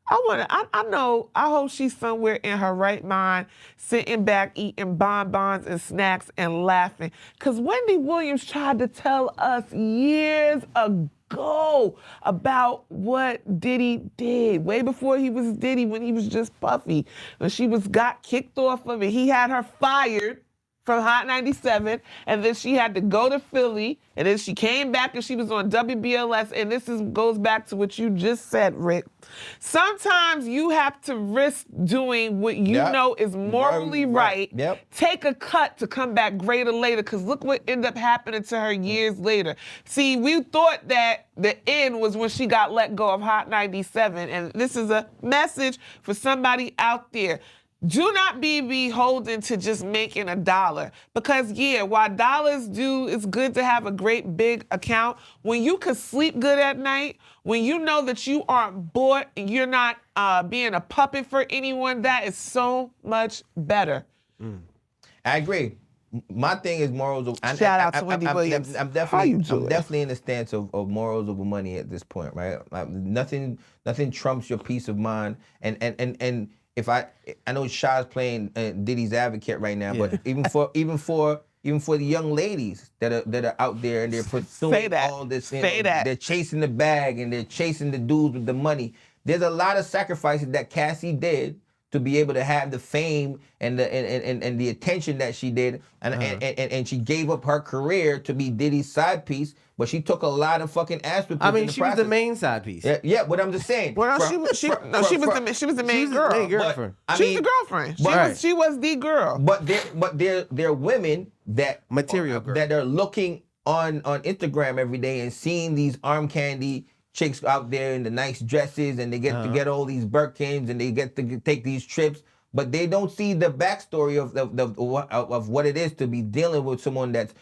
I hope she's somewhere in her right mind, sitting back, eating bonbons and snacks and laughing. Because Wendy Williams tried to tell us years ago about what Diddy did, way before he was Diddy, when he was just Puffy. When she got kicked off of it, he had her fired from Hot 97, and then she had to go to Philly, and then she came back and she was on WBLS, and this goes back to what you just said, Rick. Sometimes you have to risk doing what you know is morally right. Take a cut to come back greater later, because look what ended up happening to her years later. See, we thought that the end was when she got let go of Hot 97, and this is a message for somebody out there. Do not be beholden to just making $1. Because while dollars it's good to have a great big account, when you can sleep good at night, when you know that you aren't bought and you're not being a puppet for anyone, that is so much better. I agree. My thing is morals. Shout out to Wendy Williams. I'm definitely in the stance of morals over money at this point, right? Nothing trumps your peace of mind. And if I know Shaw's playing Diddy's advocate right now, but even for the young ladies that are out there and they're pursuing all this, they're chasing the bag and they're chasing the dudes with the money. There's a lot of sacrifices that Cassie did to be able to have the fame and the attention that she did, and she gave up her career to be Diddy's side piece, but she took a lot of fucking ass with. I mean, she was the main side piece. Yeah, but I'm just saying. Well, she was the main girl. She's the girlfriend. She was the girl. But there are women that are looking on Instagram every day and seeing these arm candy chicks out there in the nice dresses, and they get to get all these Birkins, and they get to take these trips, but they don't see the backstory of what it is to be dealing with someone that's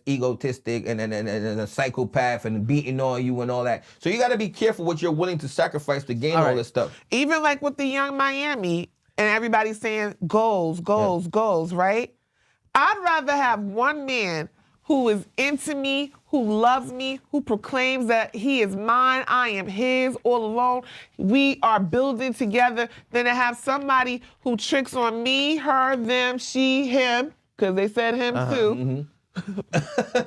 egotistic and a psychopath and beating on you and all that. So you got to be careful what you're willing to sacrifice to gain all this stuff. Even like with the Young Miami, and everybody's saying goals, right? I'd rather have one man who is into me, who loves me, who proclaims that he is mine, I am his all alone. We are building together, than to have somebody who tricks on me, her, them, she, him, because they said him too.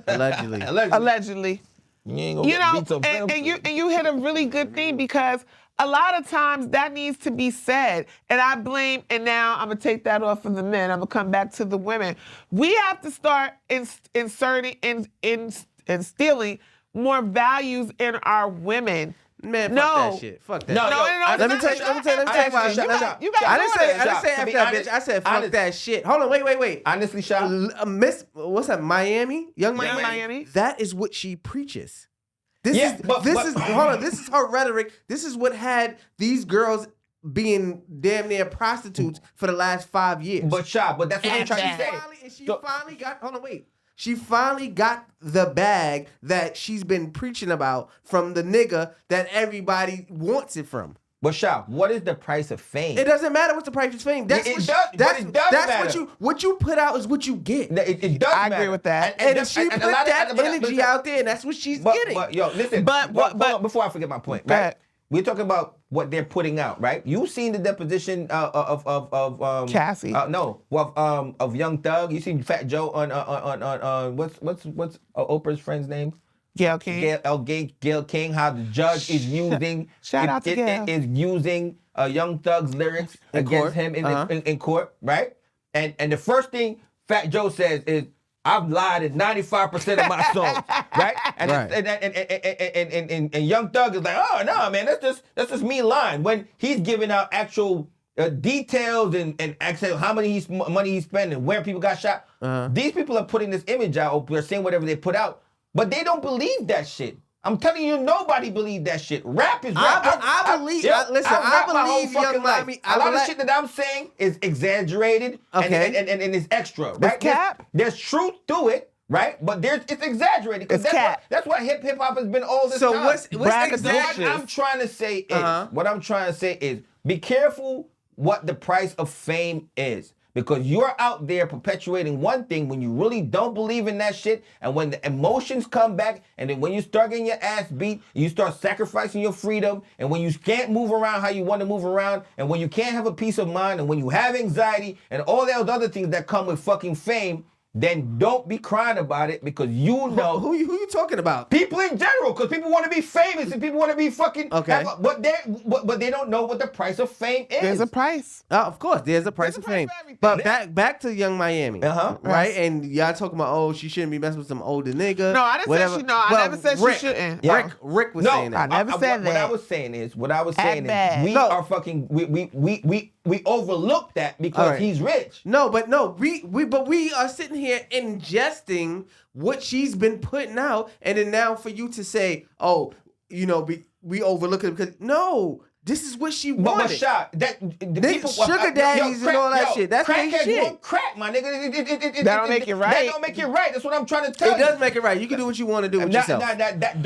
Allegedly. You you hit a really good thing, because a lot of times that needs to be said. And I blame, and now I'm going to take that off of the men. I'm going to come back to the women. We have to start inserting and instilling more values in our women. Man, fuck that shit. Fuck that. No. Let me tell you. I didn't say after that, bitch. I said fuck that shit. Hold on, wait. Honestly, Shaw. What's that? Miami? Young Miami. That is what she preaches. This is her rhetoric. This is what had these girls being damn near prostitutes for the last 5 years. But that's what I'm trying to say. She finally got the bag that she's been preaching about from the nigga that everybody wants it from. But Sha, what is the price of fame? It doesn't matter what's the price of fame. It does matter. What you put out is what you get. It does matter. I agree with that. And she put that energy out there, and that's what she's getting. But yo, listen. But before I forget my point, right? We're talking about what they're putting out, right? You've seen the deposition of Cassie. Of Young Thug. You seen Fat Joe on what's Oprah's friend's name? Gail King. Gail King, how the judge is using is using Young Thug's lyrics against him in court, right? And the first thing Fat Joe says is, I've lied in 95% of my songs, right? And, and Young Thug is like, oh no, man, that's just me lying. When he's giving out actual details and actually how many money he's spending, where people got shot. These people are putting this image out, or they're saying whatever they put out, but they don't believe that shit. I'm telling you, nobody believe that shit. Rap is rap. I believe. Listen, I believe Young Miami. A lot of shit that I'm saying is exaggerated and it's extra, right? Cap. There's truth to it, right? But it's exaggerated. It's cap. That's what hip hop has been all this time. So what's exactly? What I'm trying to say is, be careful what the price of fame is. Because you're out there perpetuating one thing when you really don't believe in that shit, and when the emotions come back, and then when you start getting your ass beat, you start sacrificing your freedom, and when you can't move around how you want to move around, and when you can't have a peace of mind, and when you have anxiety, and all those other things that come with fucking fame, then don't be crying about it, because you know who you talking about? People in general, because people want to be famous and people want to be fucking but they don't know what the price of fame is. There's a price. Of course, there's a price of fame. But back to Young Miami, right? And y'all talking about she shouldn't be messing with some older nigga. No, I didn't say she. No, I never said she shouldn't. Rick was saying that. I never said that. What I was saying is we are fucking we overlook that because he's rich. We are sitting here ingesting what she's been putting out, and then now for you to say, we overlook it because this is what she wanted. But shot that people sugar daddies and all that shit. That's their shit. Want crack, my nigga. That don't make it right. That don't make it right. That's what I'm trying to tell you. It does make it right. You can do what you want to do with yourself.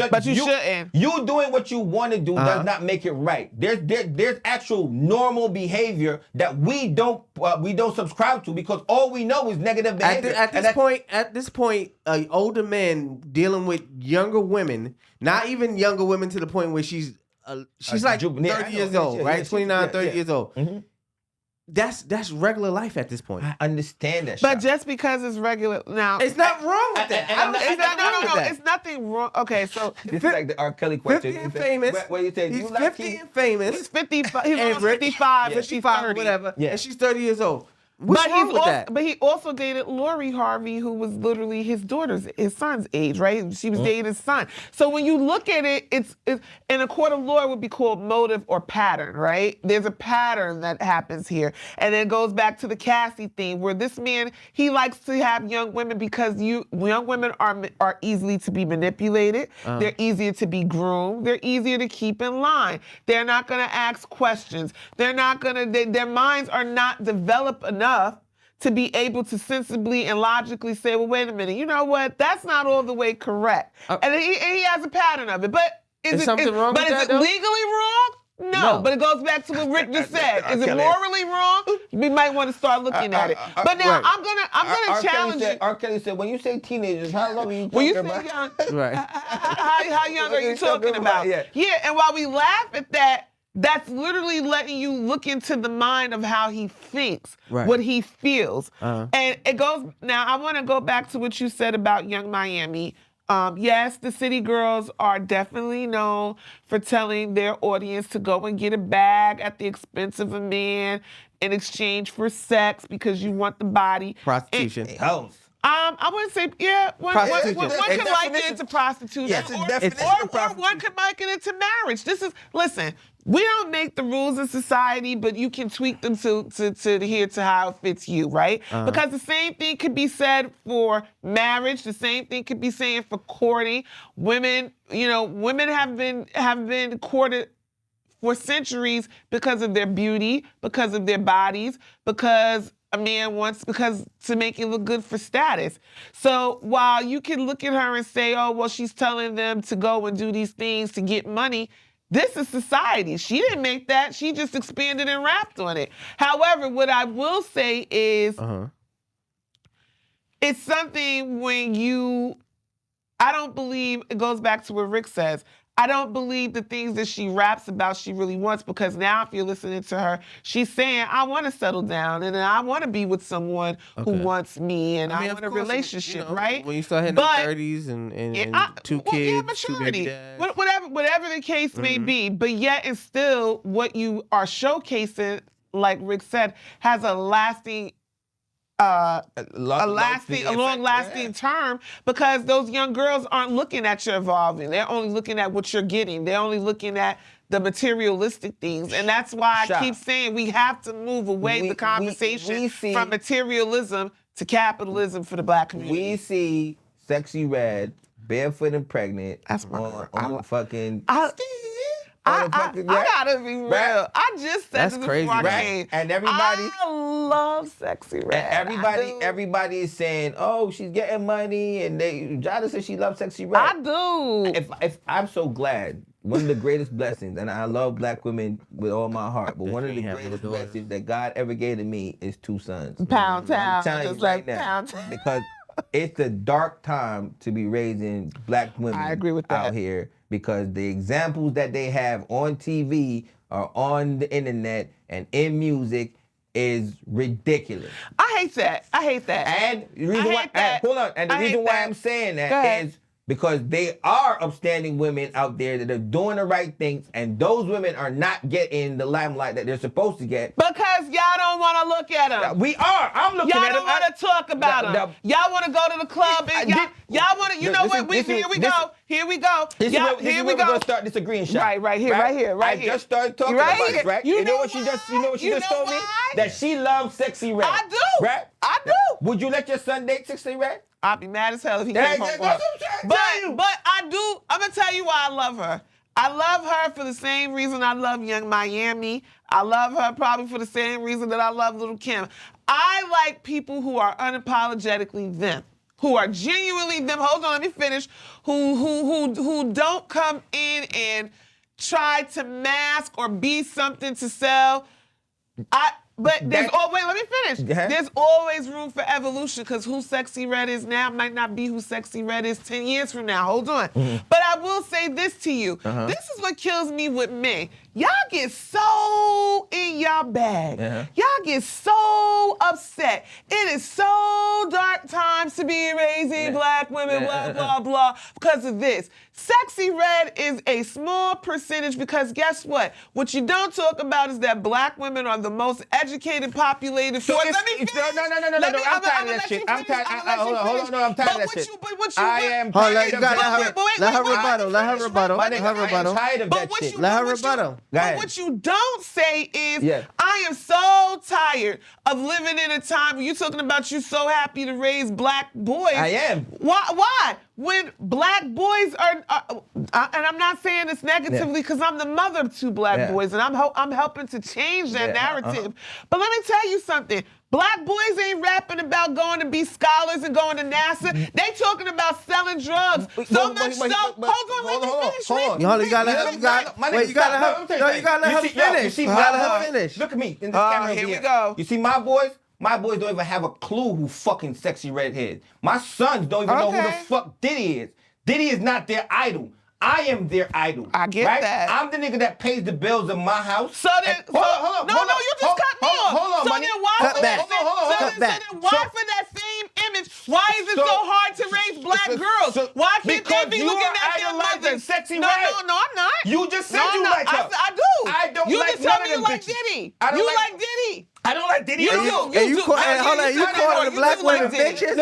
But you shouldn't. You doing what you want to do does not make it right. There's actual normal behavior that we don't subscribe to, because all we know is negative behavior. At this point, older men dealing with younger women, not even younger women to the point where she's like 30 years old, right? 29, 30 years old. Mm-hmm. That's regular life at this point. I understand that. But just because it's regular now, it's not wrong with that. No, it's nothing wrong. Okay, so this is like the R. Kelly question. 50 and famous. What you say? He's 50 and famous. He's 55. He's 55, and she's 30. Whatever. Yeah. And she's 30 years old. What's wrong with that? But he also dated Lori Harvey, who was literally his son's age, right? She was dating his son. So when you look at it, it's in a court of law, it would be called motive or pattern, right? There's a pattern that happens here. And then it goes back to the Cassie thing, where this man, he likes to have young women because young women are easily to be manipulated. They're easier to be groomed. They're easier to keep in line. They're not going to ask questions. Their minds are not developed enough to be able to sensibly and logically say, well, wait a minute, you know what? That's not all the way correct. And he has a pattern of it. But is it legally wrong? No, but it goes back to what Rick just said. Is it morally wrong? We might want to start looking at it. But now I'm gonna challenge you. R. Kelly said, when you say teenagers, how long are you talking when you about? Say young, how young are you talking about? Yeah, and while we laugh at that, that's literally letting you look into the mind of how he thinks, what he feels. And it goes, now I want to go back to what you said about Young Miami. Yes, the city girls are definitely known for telling their audience to go and get a bag at the expense of a man in exchange for sex because you want the body. Prostitution. I wouldn't say, one can liken it to prostitution. Yes, it's definition of prostitution. Or one can liken it to marriage. Listen, we don't make the rules of society, but you can tweak them to adhere to how it fits you, right? Because the same thing could be said for marriage. The same thing could be said for courting. Women have been courted for centuries because of their beauty, because of their bodies, because a man wants, to make it look good for status. So while you can look at her and say, oh, well, she's telling them to go and do these things to get money, this is society. She didn't make that. She just expanded and rapped on it. However, what I will say is it's something I don't believe, it goes back to what Rick says, I don't believe the things that she raps about she really wants, because now if you're listening to her, she's saying, I want to settle down and I want to be with someone who wants me and I want a relationship, right? When you start hitting the 30s and two kids, maturity, whatever the case may be, but yet and still what you are showcasing, like Rick said, has a lasting a long-lasting term, because those young girls aren't looking at your evolving. They're only looking at what you're getting. They're only looking at the materialistic things. And that's why I keep saying we have to move away the conversation from materialism to capitalism for the black community. We see Sexy Red barefoot and pregnant on fucking... I gotta be real. Right? I just said this before I came. And everybody, I love Sexy Red. And everybody is saying, "Oh, she's getting money," and Jada says she loves Sexy Red. I do. If I'm so glad, one of the greatest blessings, and I love black women with all my heart, but one of the greatest blessings that God ever gave to me is 2 sons. Pound town, I'm telling you right now, because it's a dark time to be raising black women. I agree with that. Out here. Because the examples that they have on TV or on the internet and in music is ridiculous. I hate that. And the reason why I'm saying that is because they are upstanding women out there that are doing the right things, and those women are not getting the limelight that they're supposed to get. Because y'all don't want to look at them. We are. I'm looking at them. Y'all don't want to talk about them. Y'all want to go to the club and y'all want to. You know what? Here we go. Here we go. This is where we're gonna start disagreeing, Shaq. Right here. I just started talking about it, right? You know what she just told me? That she loves Sexy Red. I do. Right? I do. Would you let your son date Sexy Red? I'd be mad as hell if he came home. But I do. I'm gonna tell you why I love her. I love her for the same reason I love Young Miami. I love her probably for the same reason that I love Lil' Kim. I like people who are unapologetically them, who are genuinely them. Hold on, let me finish. Who don't come in and try to mask or be something to sell. But let me finish. There's always room for evolution, because who Sexy Red is now might not be who Sexy Red is 10 years from now. Hold on. But I will say this to you. This is what kills me with men. Y'all get so in y'all bag. Y'all get so upset. It is so dark times to be raising black women, blah, blah, blah, because of this. Sexy Red is a small percentage, because guess what? What you don't talk about is that black women are the most educated, populated force. Let me finish. No. I'm tired of that shit. I'm tired. Hold on. No, I'm tired of that shit. I am tired of that shit. Let her rebuttal. I'm tired of that shit. Let her rebuttal. But what you don't say is, I am so tired of living in a time where you're talking about you so happy to raise black boys. I am. Why? When black boys are and I'm not saying this negatively, because I'm the mother of 2 black boys, and I'm helping to change that narrative. But let me tell you something. Black boys ain't rapping about going to be scholars and going to NASA. They talking about selling drugs. Hold on, let me finish. You gotta let her finish. Look at me in the camera. Here we go. You see my boys? My boys don't even have a clue who fucking Sexy Red is. My sons don't even know who the fuck Diddy is. Diddy is not their idol. I am their idol. I get that. I'm the nigga that pays the bills in my house. So then, hold on. You just cut me off. Hold on, so then why for that same image, why is it so hard to raise black girls? Why can't they be looking at their mothers? Sexy No, I'm not. You just said you like her. I do. I don't you like just tell none me of you them like bitches. Diddy. You like Diddy. I don't like Diddy. You calling the black women bitches?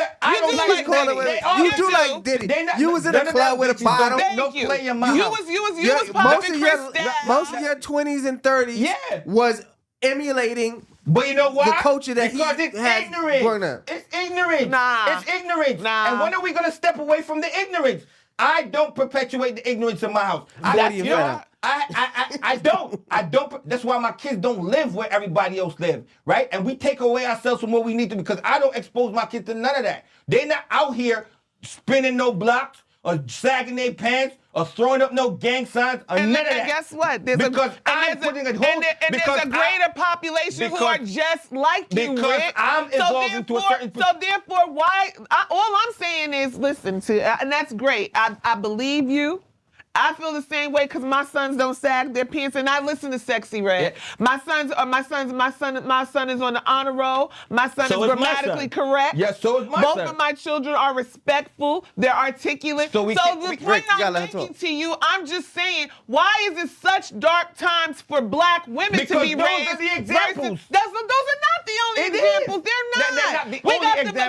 You do like Diddy. You was in a club with a bottle. Don't play in my house. You was popping Chris most of your 20s and 30s was emulating. But you know why? The culture that because he it's has ignorant. It's ignorant. Nah. It's ignorant. Nah. And when are we gonna step away from the ignorance? I don't perpetuate the ignorance in my house. I don't. That's why my kids don't live where everybody else lives, right? And we take away ourselves from where we need to, because I don't expose my kids to none of that. They're not out here spinning no blocks or sagging their pants or throwing up no gang signs or none of that. And guess what? There's a greater population who are just like you, because Rick. I'm evolving to a certain... So therefore, all I'm saying is, listen to, and that's great. I believe you. I feel the same way, because my sons don't sag their pants, and I listen to Sexy Red. My son is on the honor roll. My son is grammatically correct. Yes, so is my son. Both of my children are respectful. They're articulate. So the point I'm making to you, I'm just saying, why is it such dark times for black women to be raised? Because those are the examples. Those are not the only. examples. They're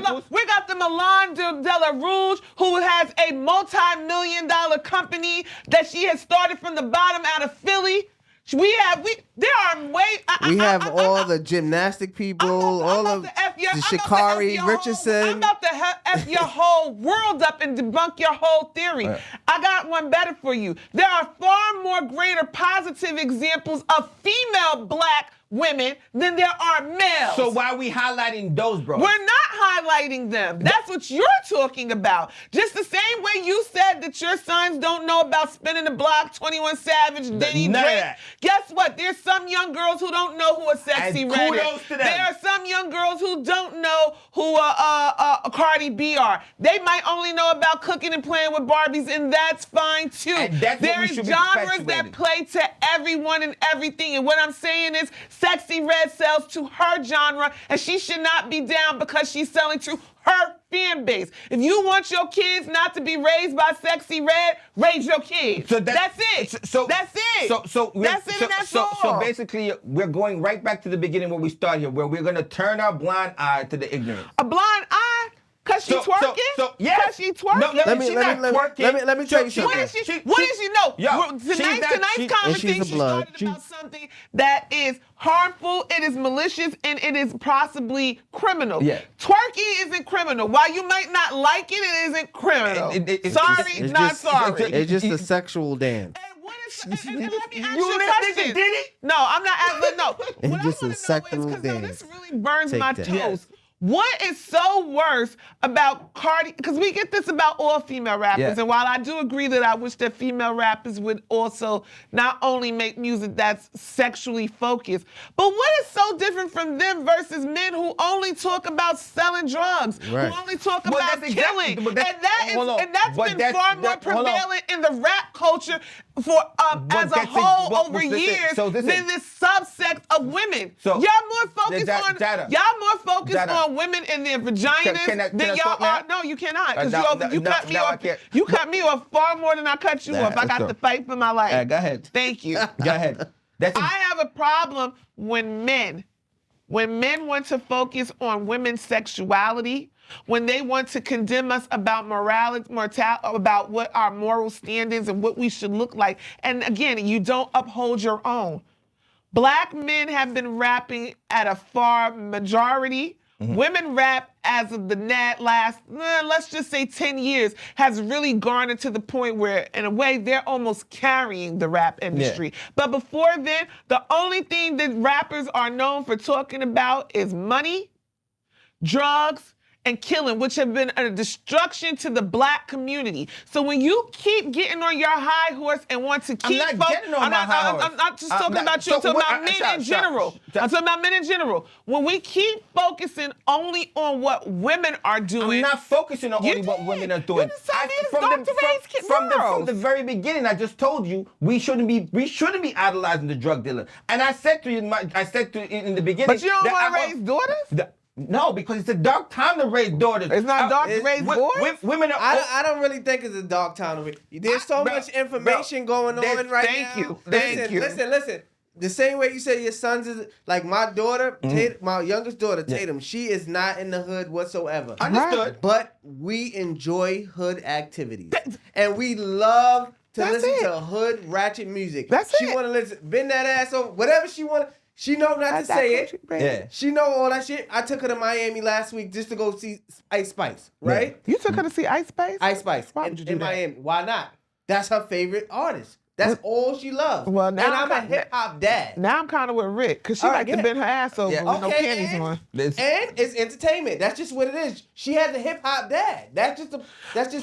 not. We got the Milan de la Rouge, who has a multi-million-dollar company that she has started from the bottom out of Philly. We have all the gymnastic people, all of the Sha'Carri Richardson. I'm about to F your whole world up and debunk your whole theory. Right. I got one better for you. There are far more greater positive examples of female black women than there are males. So why are we highlighting those, bro? We're not highlighting them. That's what you're talking about. Just the same way you said that your sons don't know about Spinning the Block, 21 Savage, Diddy, Drake. Guess what? There's some young girls who don't know who a Sexy Red is. There are some young girls who don't know who a Cardi B are. They might only know about cooking and playing with Barbies, and that's fine too. And that's there is genres that play to everyone and everything. And what I'm saying is, Sexy Red sells to her genre, and she should not be down because she's selling to her fan base. If you want your kids not to be raised by Sexy Red, raise your kids. So that's it. That's it. So basically, we're going right back to the beginning where we started here, where we're going to turn our blind eye to the ignorance. A blind eye? Cause she twerking? Cause she twerking? No, let me tell you something. What is she know? Tonight's conversation started about something that is harmful, it is malicious, and it is possibly criminal. Yeah. Twerking isn't criminal. While you might not like it, it isn't criminal. Sorry, not sorry. It's just a sexual dance. Let me ask you a question. Diddy? No, I'm not asking. No. It's just a sexual dance. This really burns my toes. What is so worse about Cardi? Because we get this about all female rappers, and while I do agree that I wish that female rappers would also not only make music that's sexually focused, but what is so different from them versus men who only talk about selling drugs, who only talk about killing, and that's been far more prevalent in the rap culture for as a whole over years than this subsect of women. So y'all more focused on women and their vaginas than y'all are. No, you cannot. Because you cut me off far more than I cut you off. I got to fight for my life. Go ahead. Thank you. Go ahead. I have a problem when men want to focus on women's sexuality, when they want to condemn us about morality, about what our moral standards and what we should look like. And again, you don't uphold your own. Black men have been rapping at a far majority. Women rap as of the last, let's just say 10 years, has really garnered to the point where, in a way, they're almost carrying the rap industry. But before then, the only thing that rappers are known for talking about is money, drugs, and killing, which have been a destruction to the black community. So when you keep getting on your high horse and want to keep... I'm not getting on my high horse. I'm not just talking about you, I'm talking about men in general. I'm talking about men in general. When we keep focusing only on what women are doing... I'm not focusing on only what women are doing. From the very beginning, I just told you we shouldn't be idolizing the drug dealer. And I said to you in the beginning... But you don't want to raise daughters? No, because it's a dark time to raise daughters. It's not dark to raise boys? Women are... I don't really think it's a dark time to raise. There's so much information going on right now. Thank you. Listen. The same way you say your sons is... Like my daughter, my youngest daughter, Tatum, she is not in the hood whatsoever. Understood. But we enjoy hood activities. And we love to listen to hood ratchet music. She want to listen, bend that ass over, whatever she want to... She know not to say it. Yeah. She know all that shit. I took her to Miami last week just to go see Ice Spice, right? You took her to see Ice Spice? Ice Spice. Why would you do that? Miami. Why not? That's her favorite artist. That's all she loves. Well, now and I'm a hip-hop dad. Now I'm kind of with Rick, because she like to bend her ass over with no panties on. And it's entertainment. That's just what it is. She has a hip-hop dad. That's just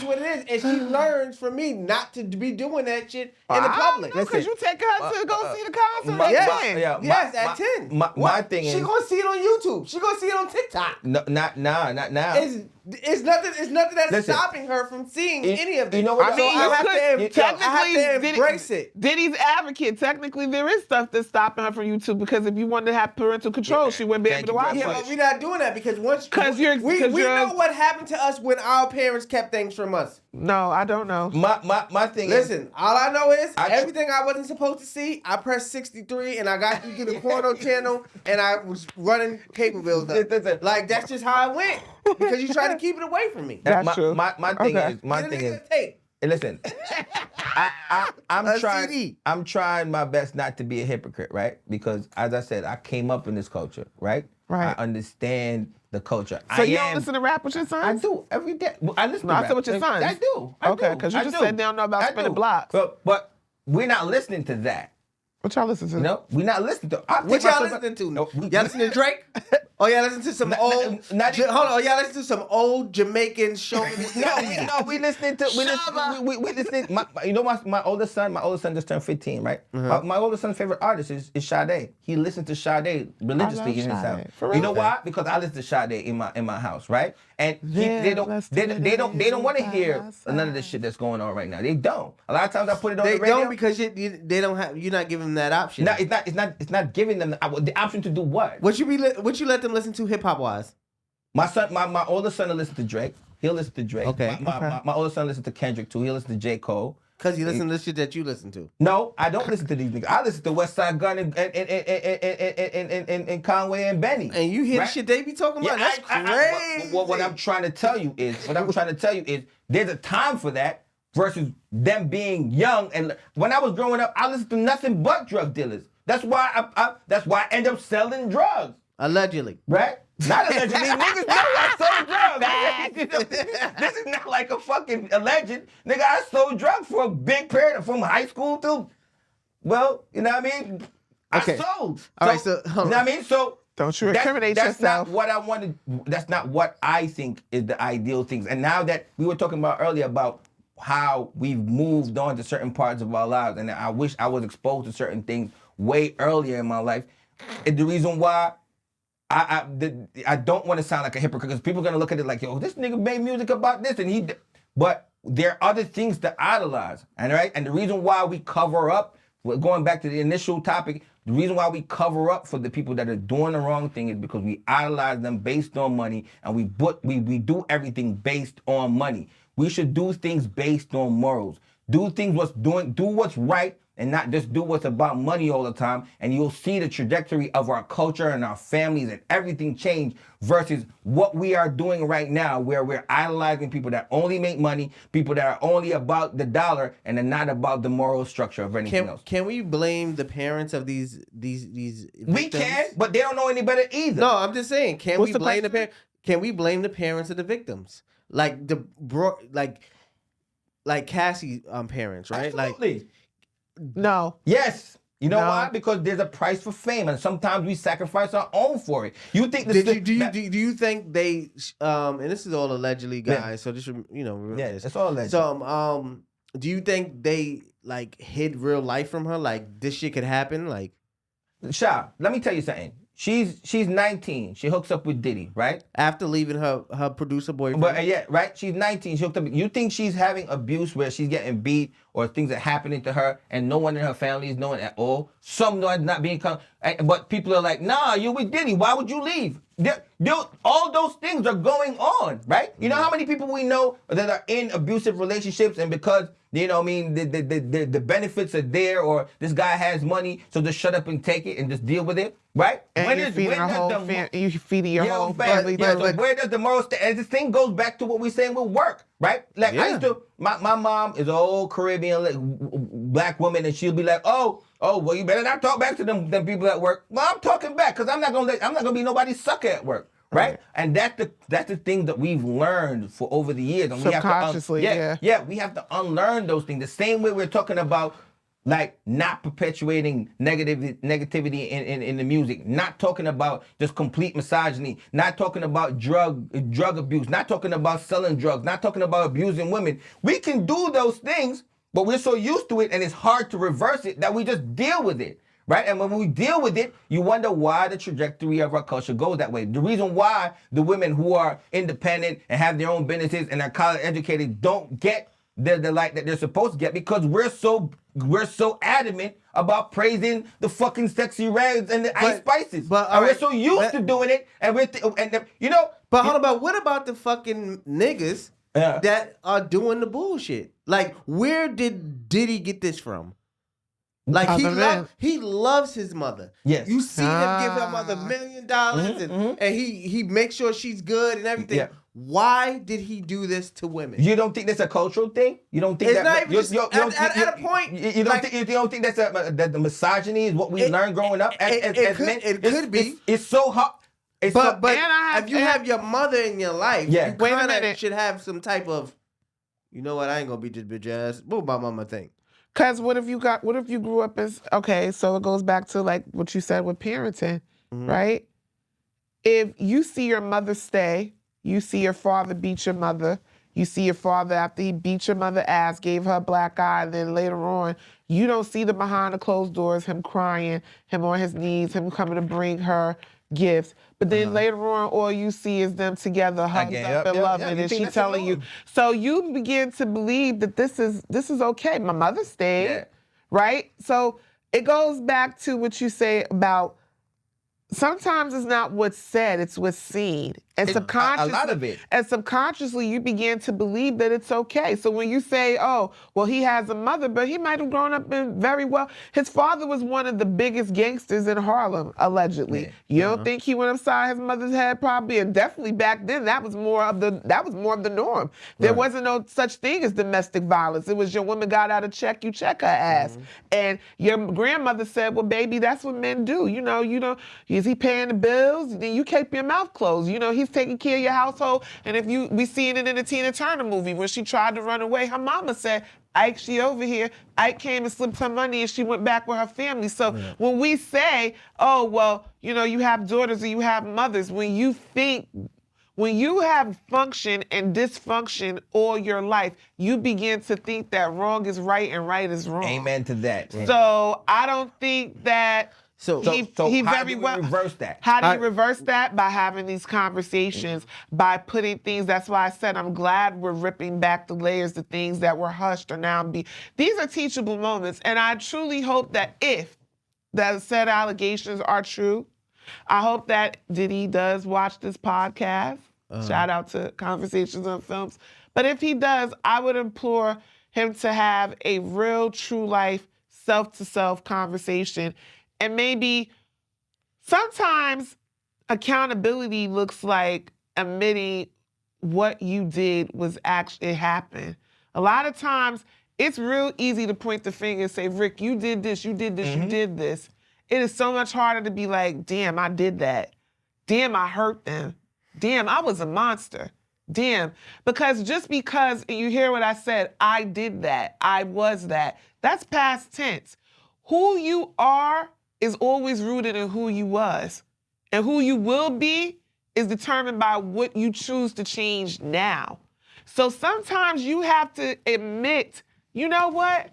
what it is. And she learns from me not to be doing that shit in the public. Because you take her to go see the concert at 10. Yes, at 10. My thing is... She gonna see it on YouTube. She gonna see it on TikTok. No, not now. It's nothing that's stopping her from seeing any of this. You know what? I have to embrace it. Diddy's advocate. Technically, there is stuff that's stopping her from YouTube, because if you wanted to have parental control, she wouldn't be able to watch it. Yeah, but we're not doing that because we know what happened to us when our parents kept things from us. No, I don't know. My thing Listen, all I know is everything I wasn't supposed to see, I pressed 63 and I got to the porno channel and I was running paper bills up. Like, that's just how I went. Because you try to keep it away from me. That's true. My thing is, listen, I'm trying my best not to be a hypocrite, right? Because as I said, I came up in this culture, right? Right. I understand the culture. So you don't listen to rap with your sons? I do every day. I listen to I rap. said with your sons. I do. Okay, because you just said they don't know about spinning blocks. But we're not listening to that. What y'all listen to? You know, we're not listening to. What y'all listening to? Y'all listen to Drake? Oh, y'all listen to some old. Hold on, y'all listen to some old Jamaican show. No, we listening to. We listening. You know, my oldest son just turned 15, right? My oldest son's favorite artist is Shatek. He listens to Shatek religiously in his house. You know why? Because I listen to Shatek in my house, right? And they don't want to hear none of the shit that's going on right now. They don't. A lot of times I put it on the radio. They don't because they don't have. You're not giving them that option. No, it's not giving them the option to do what? What you let them listen to hip hop wise? My son, my older son will listen to Drake. He'll listen to Drake. Okay. My older son listen to Kendrick too. He'll listen to J. Cole. Cause you listen to the shit that you listen to. No, I don't listen to these niggas. I listen to West Side Gun and Conway and Benny. And you hear the shit they be talking about? That's crazy. What I'm trying to tell you is, there's a time for that versus them being young. And when I was growing up, I listened to nothing but drug dealers. That's why I end up selling drugs. Allegedly. Right? Not allegedly. Niggas know I sold drugs. This is not like a fucking alleged. Nigga, I sold drugs for a big period from high school to, well, you know what I mean? Okay. I sold. All right, so you know what I mean? So don't you incriminate yourself. That's not what I wanted. That's not what I think is the ideal things. And now that we were talking about earlier about how we've moved on to certain parts of our lives, and I wish I was exposed to certain things way earlier in my life. And the reason why I don't want to sound like a hypocrite because people are gonna look at it like, yo, this nigga made music about this but there are other things to idolize, and right? And the reason why we cover up, going back to the initial topic, the reason why we cover up for the people that are doing the wrong thing is because we idolize them based on money, and we do everything based on money. We should do things based on morals. Do what's right, and not just do what's about money all the time, and you'll see the trajectory of our culture and our families and everything change versus what we are doing right now, where we're idolizing people that only make money, people that are only about the dollar, and they're not about the moral structure of anything else. Can we blame the parents of these victims? We can, but they don't know any better either. No, I'm just saying, can we blame the parents of the victims? Like like Cassie parents, right? Absolutely. No. Yes. You know why? Because there's a price for fame, and sometimes we sacrifice our own for it. You think do you think they and this is all allegedly, guys? So this should it's all alleged. So do you think they like hid real life from her? Like this shit could happen? Like, Sha, let me tell you something. She's 19. She hooks up with Diddy, right? After leaving her producer boyfriend. But yeah, right? She's 19. She hooked up. You think she's having abuse where she's getting beat or things are happening to her and no one in her family is knowing at all? Some are not being but people are like, nah, you're with Diddy. Why would you leave? All those things are going on, right? You know how many people we know that are in abusive relationships, and because the benefits are there, or this guy has money, so just shut up and take it and just deal with it, right? And you're feeding your whole family. So where does the moral stand? And this thing goes back to what we're saying with work, right? Like I used to, my mom is an old Caribbean black woman, and she'll be like, oh, well, you better not talk back to them people at work. Well, I'm talking back because I'm not gonna be nobody's sucker at work. Right? And that's the thing that we've learned for over the years. And subconsciously, we have to unlearn those things. The same way we're talking about like not perpetuating negativity in the music, not talking about just complete misogyny, not talking about drug abuse, not talking about selling drugs, not talking about abusing women. We can do those things, but we're so used to it and it's hard to reverse it that we just deal with it. Right? And when we deal with it, you wonder why the trajectory of our culture goes that way. The reason why the women who are independent and have their own businesses and are college educated don't get the light that they're supposed to get, because we're so adamant about praising the fucking sexy reds and the ice spices. But we're so used to doing it, and But hold on, what about the fucking niggas that are doing the bullshit. Like, where did Diddy get this from? Like, he loves his mother. Yes. You see him give her mother $1 million and he makes sure she's good and everything. Yeah. Why did he do this to women? You don't think that's a cultural thing? You don't think it's that not even at a point. You don't think that's that the misogyny is what we learned growing up as men? It could be. It's so hot. But if you have your mother in your life, you kind of should have some type of, you know what, I ain't gonna beat this bitch ass. What my mama think? Cause what if you grew up as, okay, so it goes back to like what you said with parenting, right? If you see your mother stay, you see your father beat your mother, you see your father after he beat your mother ass, gave her a black eye, and then later on, you don't see the behind the closed doors, him crying, him on his knees, him coming to bring her gifts. But then later on, all you see is them together, hugged up and loving, and she telling you. So you begin to believe that this is okay. My mother stayed, right? So it goes back to what you say about sometimes it's not what's said, it's what's seen. And subconsciously, a lot of it. And subconsciously, you begin to believe that it's okay. So when you say, oh, well, he has a mother, but he might have grown up in very well. His father was one of the biggest gangsters in Harlem, allegedly. Yeah. You don't think he went upside his mother's head? Probably, and definitely back then, that was more of the norm. There wasn't no such thing as domestic violence. It was your woman got out of check, you check her ass. And your grandmother said, well, baby, that's what men do. You know, is he paying the bills? Then you keep your mouth closed. You know, he's taking care of your household. And we seen it in the Tina Turner movie when she tried to run away. Her mama said, Ike, she over here. Ike came and slipped her money and she went back with her family. So when we say, oh, well, you know, you have daughters or you have mothers, when you have function and dysfunction all your life, you begin to think that wrong is right and right is wrong. Amen to that. So I don't think that So how do we reverse that? How do you reverse that? By having these conversations, by putting things, that's why I said I'm glad we're ripping back the layers of things that were hushed or now these are teachable moments. And I truly hope that if the said allegations are true, I hope that Diddy does watch this podcast. Shout out to Conversations on Films. But if he does, I would implore him to have a real, true life, self-to-self conversation. And maybe sometimes accountability looks like admitting what you did was actually happened. A lot of times it's real easy to point the finger and say, Rick, you did this, you did this, you did this. It is so much harder to be like, damn, I did that. Damn, I hurt them. Damn, I was a monster. Damn. Because just because, and you hear what I said, I did that, I was that, that's past tense. Who you are is always rooted in who you was. And who you will be is determined by what you choose to change now. So sometimes you have to admit, you know what?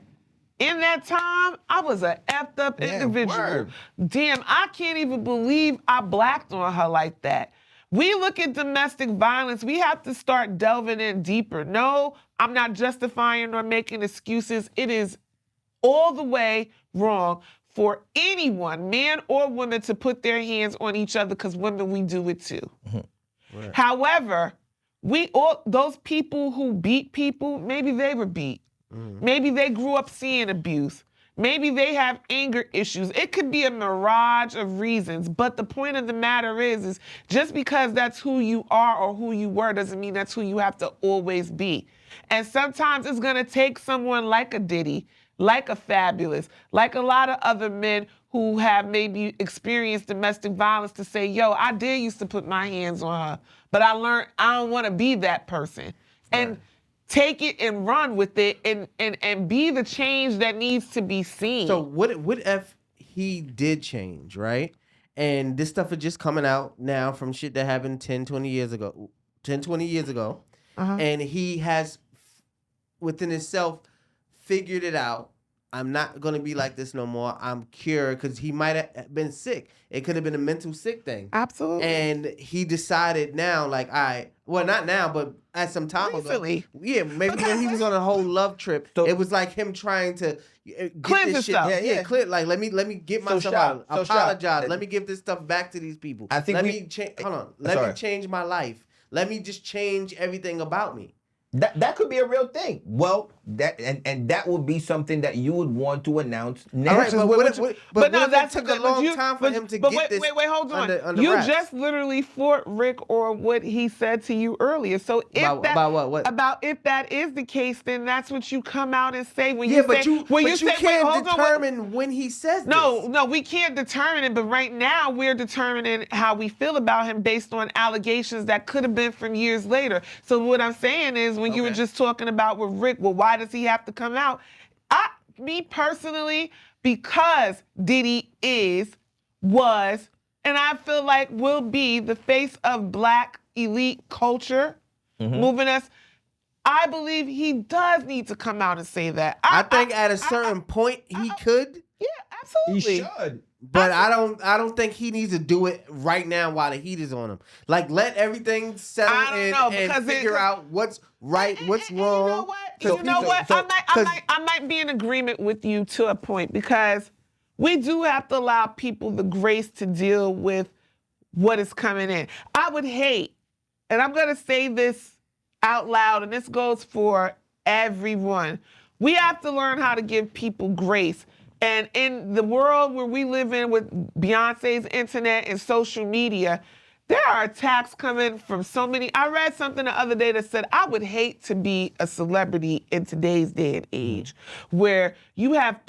In that time, I was an effed up individual. Word. Damn, I can't even believe I blacked on her like that. We look at domestic violence, we have to start delving in deeper. No, I'm not justifying or making excuses. It is all the way wrong for anyone, man or woman, to put their hands on each other, because women, we do it too. Right. However, those people who beat people, maybe they were beat. Maybe they grew up seeing abuse. Maybe they have anger issues. It could be a mirage of reasons, but the point of the matter is just because that's who you are or who you were doesn't mean that's who you have to always be. And sometimes it's gonna take someone like a Diddy, like a Fabulous, like a lot of other men who have maybe experienced domestic violence to say, yo, I did used to put my hands on her, but I learned I don't wanna be that person. And take it and run with it and be the change that needs to be seen. So what if he did change, right? And this stuff is just coming out now from shit that happened 10, 20 years ago. And he has, within himself, figured it out. I'm not going to be like this no more. I'm cured, because he might have been sick. It could have been a mental sick thing. Absolutely. And he decided now, like, well, not now, but at some time recently. ago. Yeah, maybe when he was on a whole love trip, it was like him trying to get cleanse this himself. shit. Clear. Like, let me get myself out. Apologize. Let me give this stuff back to these people. I think Let me change my life. Let me just change everything about me. That could be a real thing. Well, that would be something that you would want to announce next. All right, but no, that took a long time for him to get this. Wait, hold on. Under You wraps. just literally fought Rick or what he said to you earlier. So if about what? About if that is the case, then that's what you come out and say when you yeah, say. but you can't determine on, when he says this. No, we can't determine it. But right now, we're determining how we feel about him based on allegations that could have been from years later. So what I'm saying is, when you were just talking about with Rick, well, why does he have to come out? Me personally, because Diddy was, and I feel like will be the face of Black elite culture, moving us. I believe he does need to come out and say that. I think at a certain point he could. Yeah, absolutely. He should. But I don't think he needs to do it right now while the heat is on him. Like, let everything settle and figure out what's right, what's wrong. You know what? I might be in agreement with you to a point, because we do have to allow people the grace to deal with what is coming in. I would hate, and I'm going to say this out loud, and this goes for everyone. We have to learn how to give people grace. And in the world where we live in with Beyonce's internet and social media, there are attacks coming from so many. I read something the other day that said, I would hate to be a celebrity in today's day and age, where you have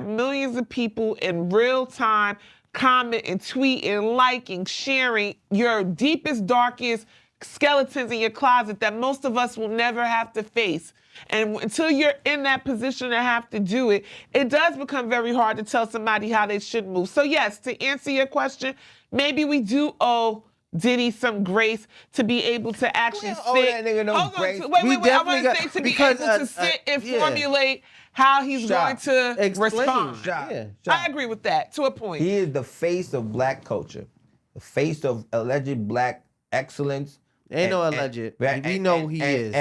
millions of people in real time commenting, tweeting, liking, sharing your deepest, darkest skeletons in your closet that most of us will never have to face. And until you're in that position to have to do it, it does become very hard to tell somebody how they should move. So yes, to answer your question, maybe we do owe Diddy some grace to be able to actually sit. That nigga no grace. Wait. I want to say to be able to sit and formulate how he's going to respond. I agree with that to a point. He is the face of Black culture, the face of alleged Black excellence. Ain't no alleged. We know he is.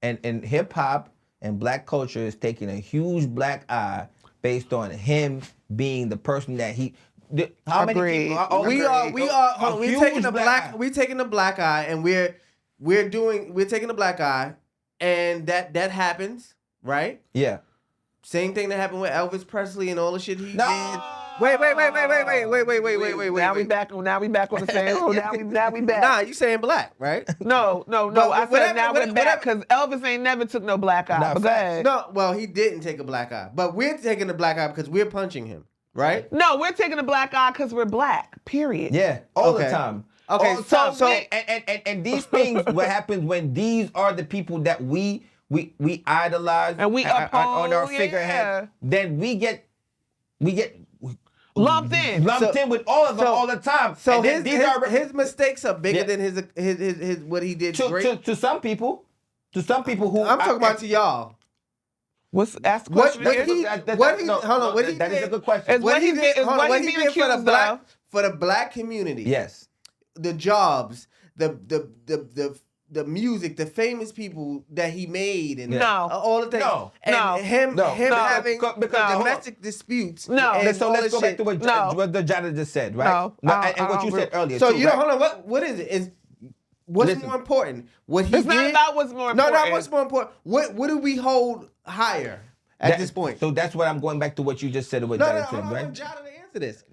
And hip hop and Black culture is taking a huge black eye based on him being the person that he. How many people? We're taking the black eye, and we're taking the black eye, and that happens, right? Yeah. Same thing that happened with Elvis Presley and all the shit he did. Wait. Now we back on the same road. Now we back. Nah, you saying black, right? No. I said now we're back because Elvis ain't never took no black eye. But go ahead. No, well, he didn't take a black eye, but we're taking the black eye because we're punching him, right? No, we're taking the black eye because we're Black. Period. Yeah, all the time. Okay, so and these things, what happens when these are the people that we idolize and we uphold on our figurehead, then we get lumped in with all of them all the time. So his mistakes are bigger than his what he did great. To some people who I'm talking about to y'all. Ask the question again. That is a good question. What he did for the Black community. Yes. The jobs, the music, the famous people that he made, and all the things. Him having domestic disputes. Let's go back to what the Jada just said, right? And what you said earlier. So hold on. What is it? What's more important? What he did? It's not about what's more important. No, what's more important? What do we hold higher at this point? So that's what I'm going back to what you just said. What Jada said, right? I want Jada to answer this.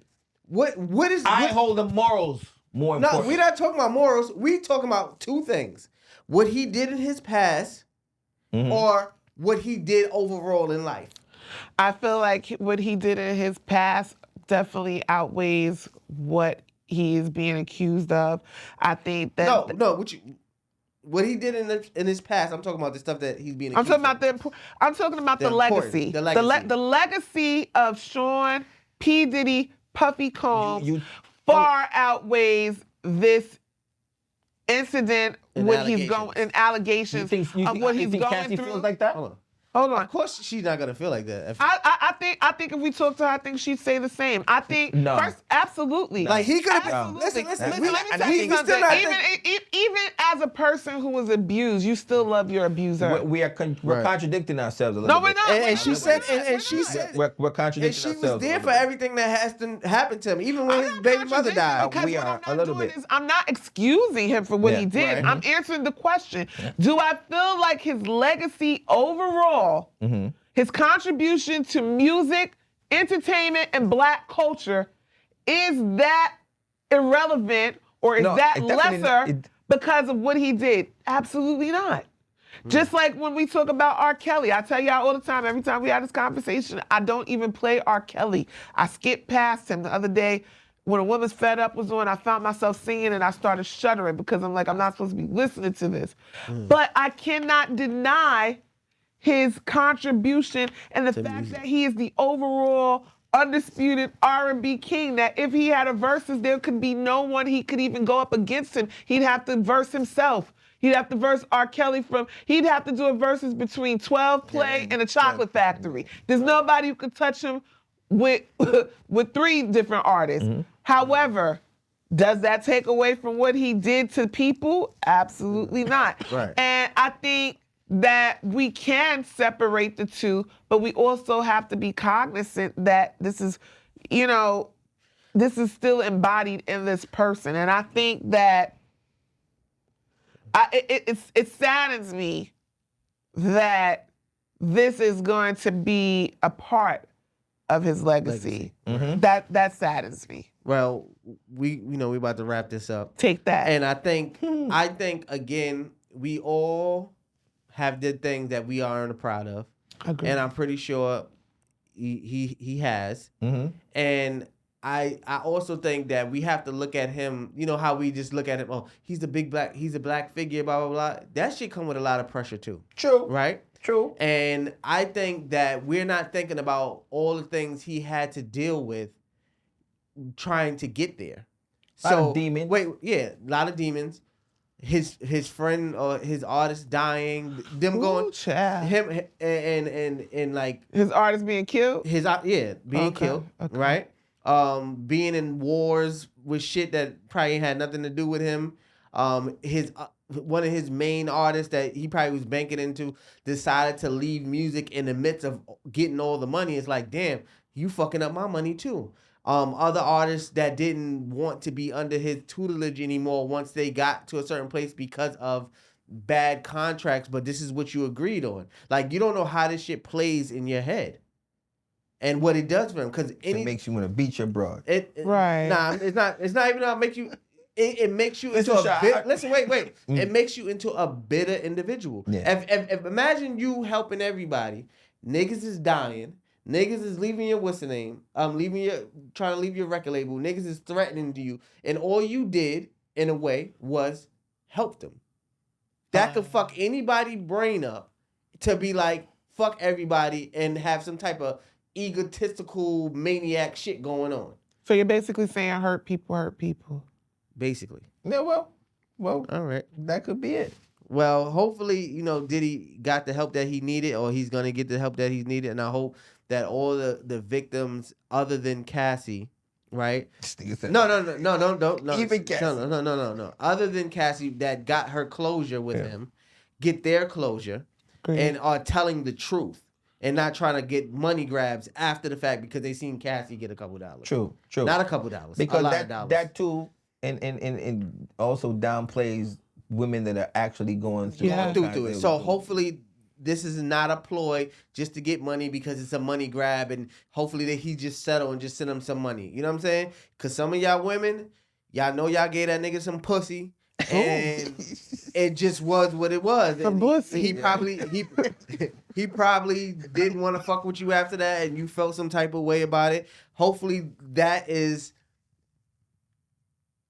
What is? I hold the morals more important. No, we're not talking about morals. We talking about two things: what he did in his past, or what he did overall in life. I feel like what he did in his past definitely outweighs what he is being accused of. I think that what he did in his past. I'm talking about the stuff that he's being accused I'm talking about the legacy. The legacy of Sean P. Diddy Puffy Combs far outweighs this incident, what he's going, and allegations of what he's going through. Feels like that? Hold on. Hold on. Of course, she's not gonna feel like that. I think if we talk to her, I think she'd say the same. I think first, absolutely. Like he could have. Absolutely. Listen. Let me tell you something. Even as a person who was abused, you still love your abuser. We're contradicting ourselves a little bit. No, we're not. And she said we're contradicting ourselves. And she was there for everything that has to happen to him, even when his baby mother died. We are a little bit. I'm not excusing him for what he did. Right. I'm answering the question. Do I feel like his legacy overall, his contribution to music, entertainment, and black culture, is that irrelevant or is that lesser because of what he did? Absolutely not. Just like when we talk about R. Kelly, I tell y'all all the time, every time we have this conversation, I don't even play R. Kelly. I skip past him. The other day, when A Woman's Fed Up was on, I found myself singing and I started shuddering because I'm like, I'm not supposed to be listening to this. But I cannot deny his contribution and the fact that he is the overall undisputed R&B king, that if he had a versus, there could be no one he could even go up against him. He'd have to verse himself. He'd have to verse R. Kelly he'd have to do a versus between 12 Play and the Chocolate Factory. There's nobody who could touch him with 3 different artists. However, does that take away from what he did to people? Absolutely not. Right. And I think that we can separate the two, but we also have to be cognizant that this is still embodied in this person. And I think that it saddens me that this is going to be a part of his legacy. That saddens me. Well, we about to wrap this up. Take that. And I think again, we all have did things that we aren't proud of. Agreed. And I'm pretty sure he has. And I also think that we have to look at him, you know how we just look at him, oh, he's a black figure, blah, blah, blah. That shit come with a lot of pressure too. True. Right? True. And I think that we're not thinking about all the things he had to deal with trying to get there. A lot of demons. A lot of demons. His friend or his artist dying, them going, child. him and like his artist being killed. Being killed, right? Being in wars with shit that probably had nothing to do with him. His one of his main artists that he probably was banking into decided to leave music in the midst of getting all the money. It's like, damn, you fucking up my money too. Other artists that didn't want to be under his tutelage anymore once they got to a certain place because of bad contracts, but this is what you agreed on. Like, you don't know how this shit plays in your head and what it does for him. Because it makes you want to beat your broad. Right. Nah, it's not even how it makes you. It makes you into a bitter. Listen, wait. It makes you into a bitter individual. Yeah. If imagine you helping everybody, niggas is dying. Niggas is leaving your trying to leave your record label. Niggas is threatening to you. And all you did, in a way, was help them. That could fuck anybody's brain up to be like, fuck everybody and have some type of egotistical maniac shit going on. So you're basically saying hurt people. Basically. Yeah, well, all right. That could be it. Well, hopefully, Diddy got the help that he needed, or he's gonna get the help that he needed, and I hope that all the victims other than Cassie, right? No. Even Cassie. No. Other than Cassie that got her closure with him, get their closure. Great. And are telling the truth and not trying to get money grabs after the fact because they seen Cassie get a couple dollars. True. Not a couple dollars. Because a lot of dollars. that too, and also downplays women that are actually going through it. So hopefully this is not a ploy just to get money because it's a money grab, and hopefully that he just settle and just send him some money. You know what I'm saying? Because some of y'all women, y'all know y'all gave that nigga some pussy, and it just was what it was. Some pussy. He probably didn't want to fuck with you after that, and you felt some type of way about it. Hopefully that is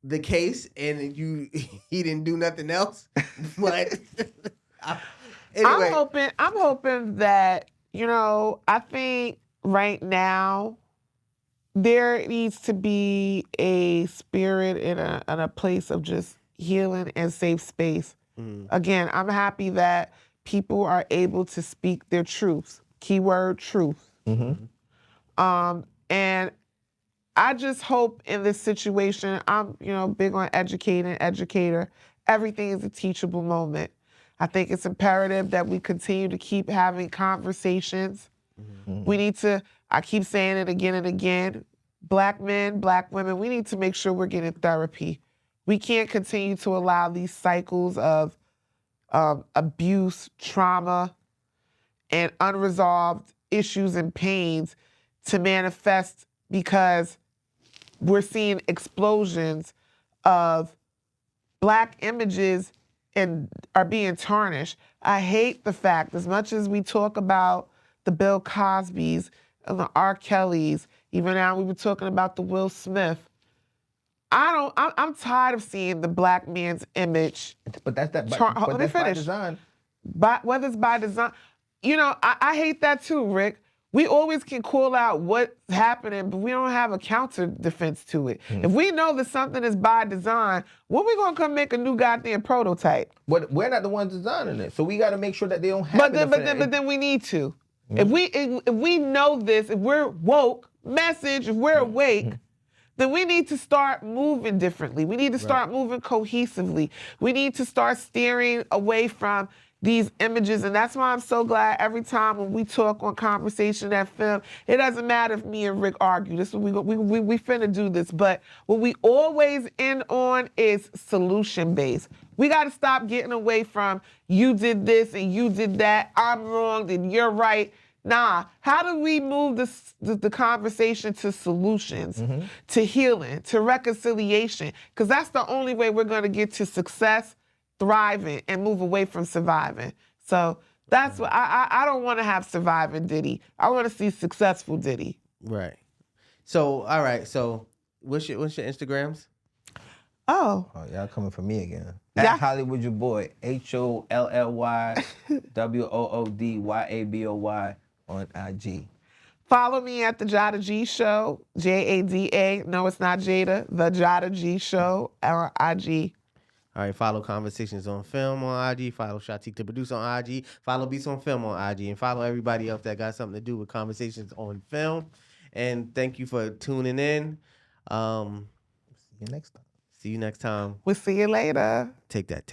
the case, and he didn't do nothing else. But anyway. I'm hoping that, I think right now there needs to be a spirit and a place of just healing and safe space. Again, I'm happy that people are able to speak their truths. Keyword truth. And I just hope in this situation, I'm, big on educator. Everything is a teachable moment. I think it's imperative that we continue to keep having conversations. We need to, I keep saying it again and again, Black men, Black women, we need to make sure we're getting therapy. We can't continue to allow these cycles of abuse, trauma, and unresolved issues and pains to manifest because we're seeing explosions of Black images and are being tarnished. I hate the fact, as much as we talk about the Bill Cosbys and the R. Kellys, even now we were talking about the Will Smith. I'm tired of seeing the Black man's image. But that's by design. Whether it's by design, I hate that too, Rick. We always can call out what's happening, but we don't have a counter defense to it. If we know that something is by design, when we gonna come make a new goddamn prototype? But we're not the ones designing it, so we got to make sure that they don't have it. But then we need to. If we know this, if we're woke, if we're awake, then we need to start moving differently. We need to start moving cohesively. We need to start steering away from these images, and that's why I'm so glad every time when we talk on Conversation at Film, it doesn't matter if me and Rick argue. This is we finna do this, but what we always end on is solution-based. We got to stop getting away from you did this and you did that, I'm wrong, then you're right. Nah, how do we move the conversation to solutions, to healing, to reconciliation? Because that's the only way we're going to get to success, thriving, and move away from surviving. So that's what I don't want to have surviving Diddy. I want to see successful Diddy. Right. So, all right. So, what's your Instagrams? Oh, y'all coming for me again. Yeah. At Hollywood Your Boy, HOLLYWOODYABOY on IG. Follow me at the Jada G Show, JADA. No, it's not Jada. The Jada G Show on IG. All right, follow Conversations on Film on IG. Follow Shatek to Produce on IG. Follow Beats on Film on IG. And follow everybody else that got something to do with Conversations on Film. And thank you for tuning in. See you next time. See you next time. We'll see you later. Take that.